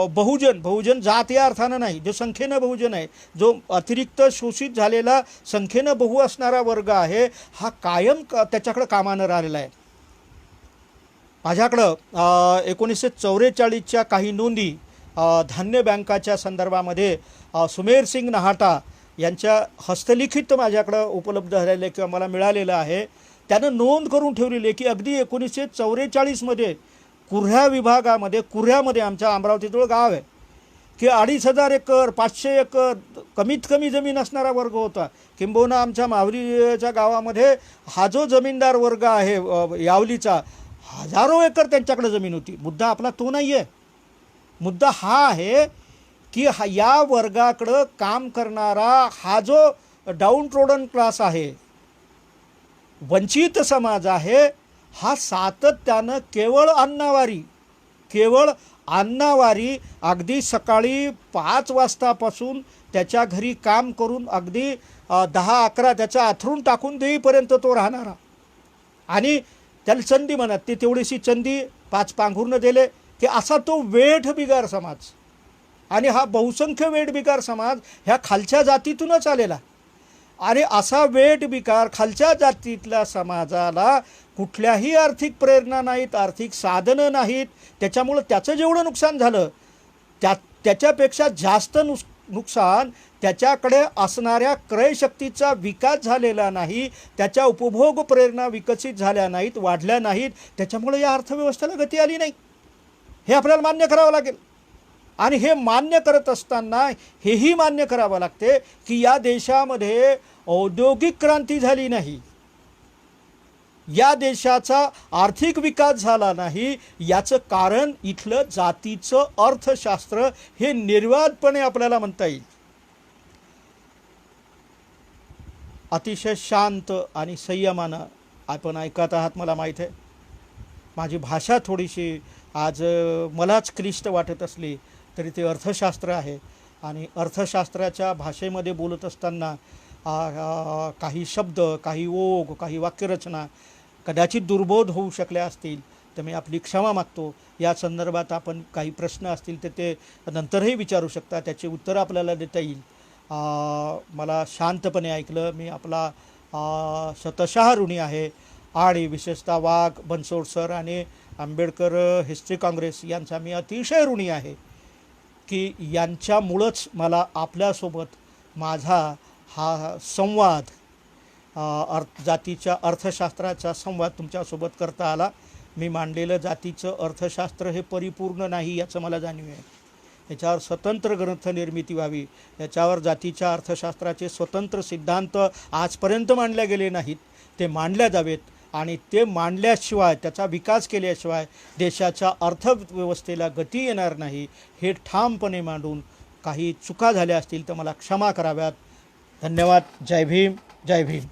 A: बहुजन जात या अर्थानं नाही, जो संख्येनं बहुजन आहे, जो अतिरिक्त शोषित झालेला संख्येनं बहु असणारा वर्ग आहे, हा कायम त्याच्याकडं कामानं राहिलेला आहे. माझ्याकडं 1944च्या काही नोंदी धान्य बँकाच्या संदर्भामध्ये सुमेरसिंग नहाटा यांच्या हस्तलिखित माझ्याकडं उपलब्ध झालेले किंवा मला मिळालेलं आहे. त्यानं नोंद करून ठेवलेली आहे की अगदी 1944मध्ये कुऱ्ह्या विभागामध्ये, कुऱ्ह्यामध्ये आमच्या अमरावतीजवळ गाव आहे की 2500 एकर 500 एकर कमीत कमी जमीन असणारा वर्ग होता. किंबहुना आमच्या मावलीच्या गावामध्ये हा जो जमीनदार वर्ग आहे यावलीचा, हजारो एकर त्यांच्याकडे जमीन होती. मुद्दा आपला तो नाही आहे. मुद्दा हा आहे की या वर्गाकडं काम करणारा हा जो डाऊनट्रोडन क्लास आहे, वंचित समाज आहे, हा सातत्यानं केवळ अन्नावारी अगदी सकाळी 5 वाजतापासून त्याच्या घरी काम करून अगदी 10-11 त्याचा अथरून टाकून देईपर्यंत तो राहणारा. आणि त्याला चंदी म्हणत, ते तेवढीशी चंदी 5 पांघरूनं दिले की असा तो वेठ बिगार समाज. आणि हा बहुसंख्य वेठ बिगार समाज ह्या खालच्या जातीतूनच आलेला. आणि असा वेठ बिकार खालच्या जातीतल्या समाजाला कुठल्याही आर्थिक प्रेरणा नाहीत, आर्थिक साधनं नाहीत. त्याच्यामुळं त्याचं जेवढं नुकसान झालं त्याच्यापेक्षा जास्त नुकसान त्याच्याकडे असणाऱ्या क्रयशक्तीचा विकास झालेला नाही, त्याच्या उपभोग प्रेरणा विकसित झाल्या नाहीत, वाढल्या नाहीत. त्याच्यामुळे या अर्थव्यवस्थेला गती आली नाही. हे आपल्याला मान्य करावं लागेल. आणि हे मान्य करत असताना हेही मान्य करावं लागते की या देशामध्ये औद्योगिक क्रांती झाली नाही, या देशाचा आर्थिक विकास झाला नाही. याचं कारण इथलं जातीचं अर्थशास्त्र हे निर्वादपणे आपल्याला म्हणता येईल. अतिशय शांत आणि संयमानं आपण ऐकत आहात मला माहीत आहे. माझी भाषा थोडीशी आज मलाच क्लिष्ट वाटत असली तरी ते अर्थशास्त्र आहे आणि अर्थशास्त्राच्या भाषेमध्ये बोलत असताना काही शब्द, काही ओघ, काही वाक्यरचना कदाचित दुर्बोध होऊ शकल्या असतील तर मी आपली क्षमा मागतो. या संदर्भात आपण काही प्रश्न असतील तर ते नंतरही विचारू शकता, त्याची उत्तरं आपल्याला देता येईल. मला शांतपणे ऐकलं, मी आपला शतशः ऋणी आहे. आणि विशेषतः वाघ, बनसोड सर आणि आंबेडकर हिस्ट्री काँग्रेस यांचा मी अतिशय ऋणी आहे की यांच्यामुळंच मला आपल्यासोबत माझा हा संवाद, जातीच्या अर्थशास्त्राचा संवाद तुमच्यासोबत करता आला. मी मांडलेलं जातीचं अर्थशास्त्र हे परिपूर्ण नाही याचं मला जाणीव आहे. याच्यावर स्वतंत्र ग्रंथनिर्मिती व्हावी, याच्यावर जातीच्या अर्थशास्त्राचे स्वतंत्र सिद्धांत आजपर्यंत मांडले गेले नाहीत, ते मांडल्या जावेत. आणि ते मांडल्याशिवाय, त्याचा विकास केल्याशिवाय देशाच्या अर्थव्यवस्थेला गती येणार नाही. हे ठामपणे मांडून काही चुका झाल्या असतील तर मला क्षमा कराव्यात. धन्यवाद. जय भीम, जय भीम.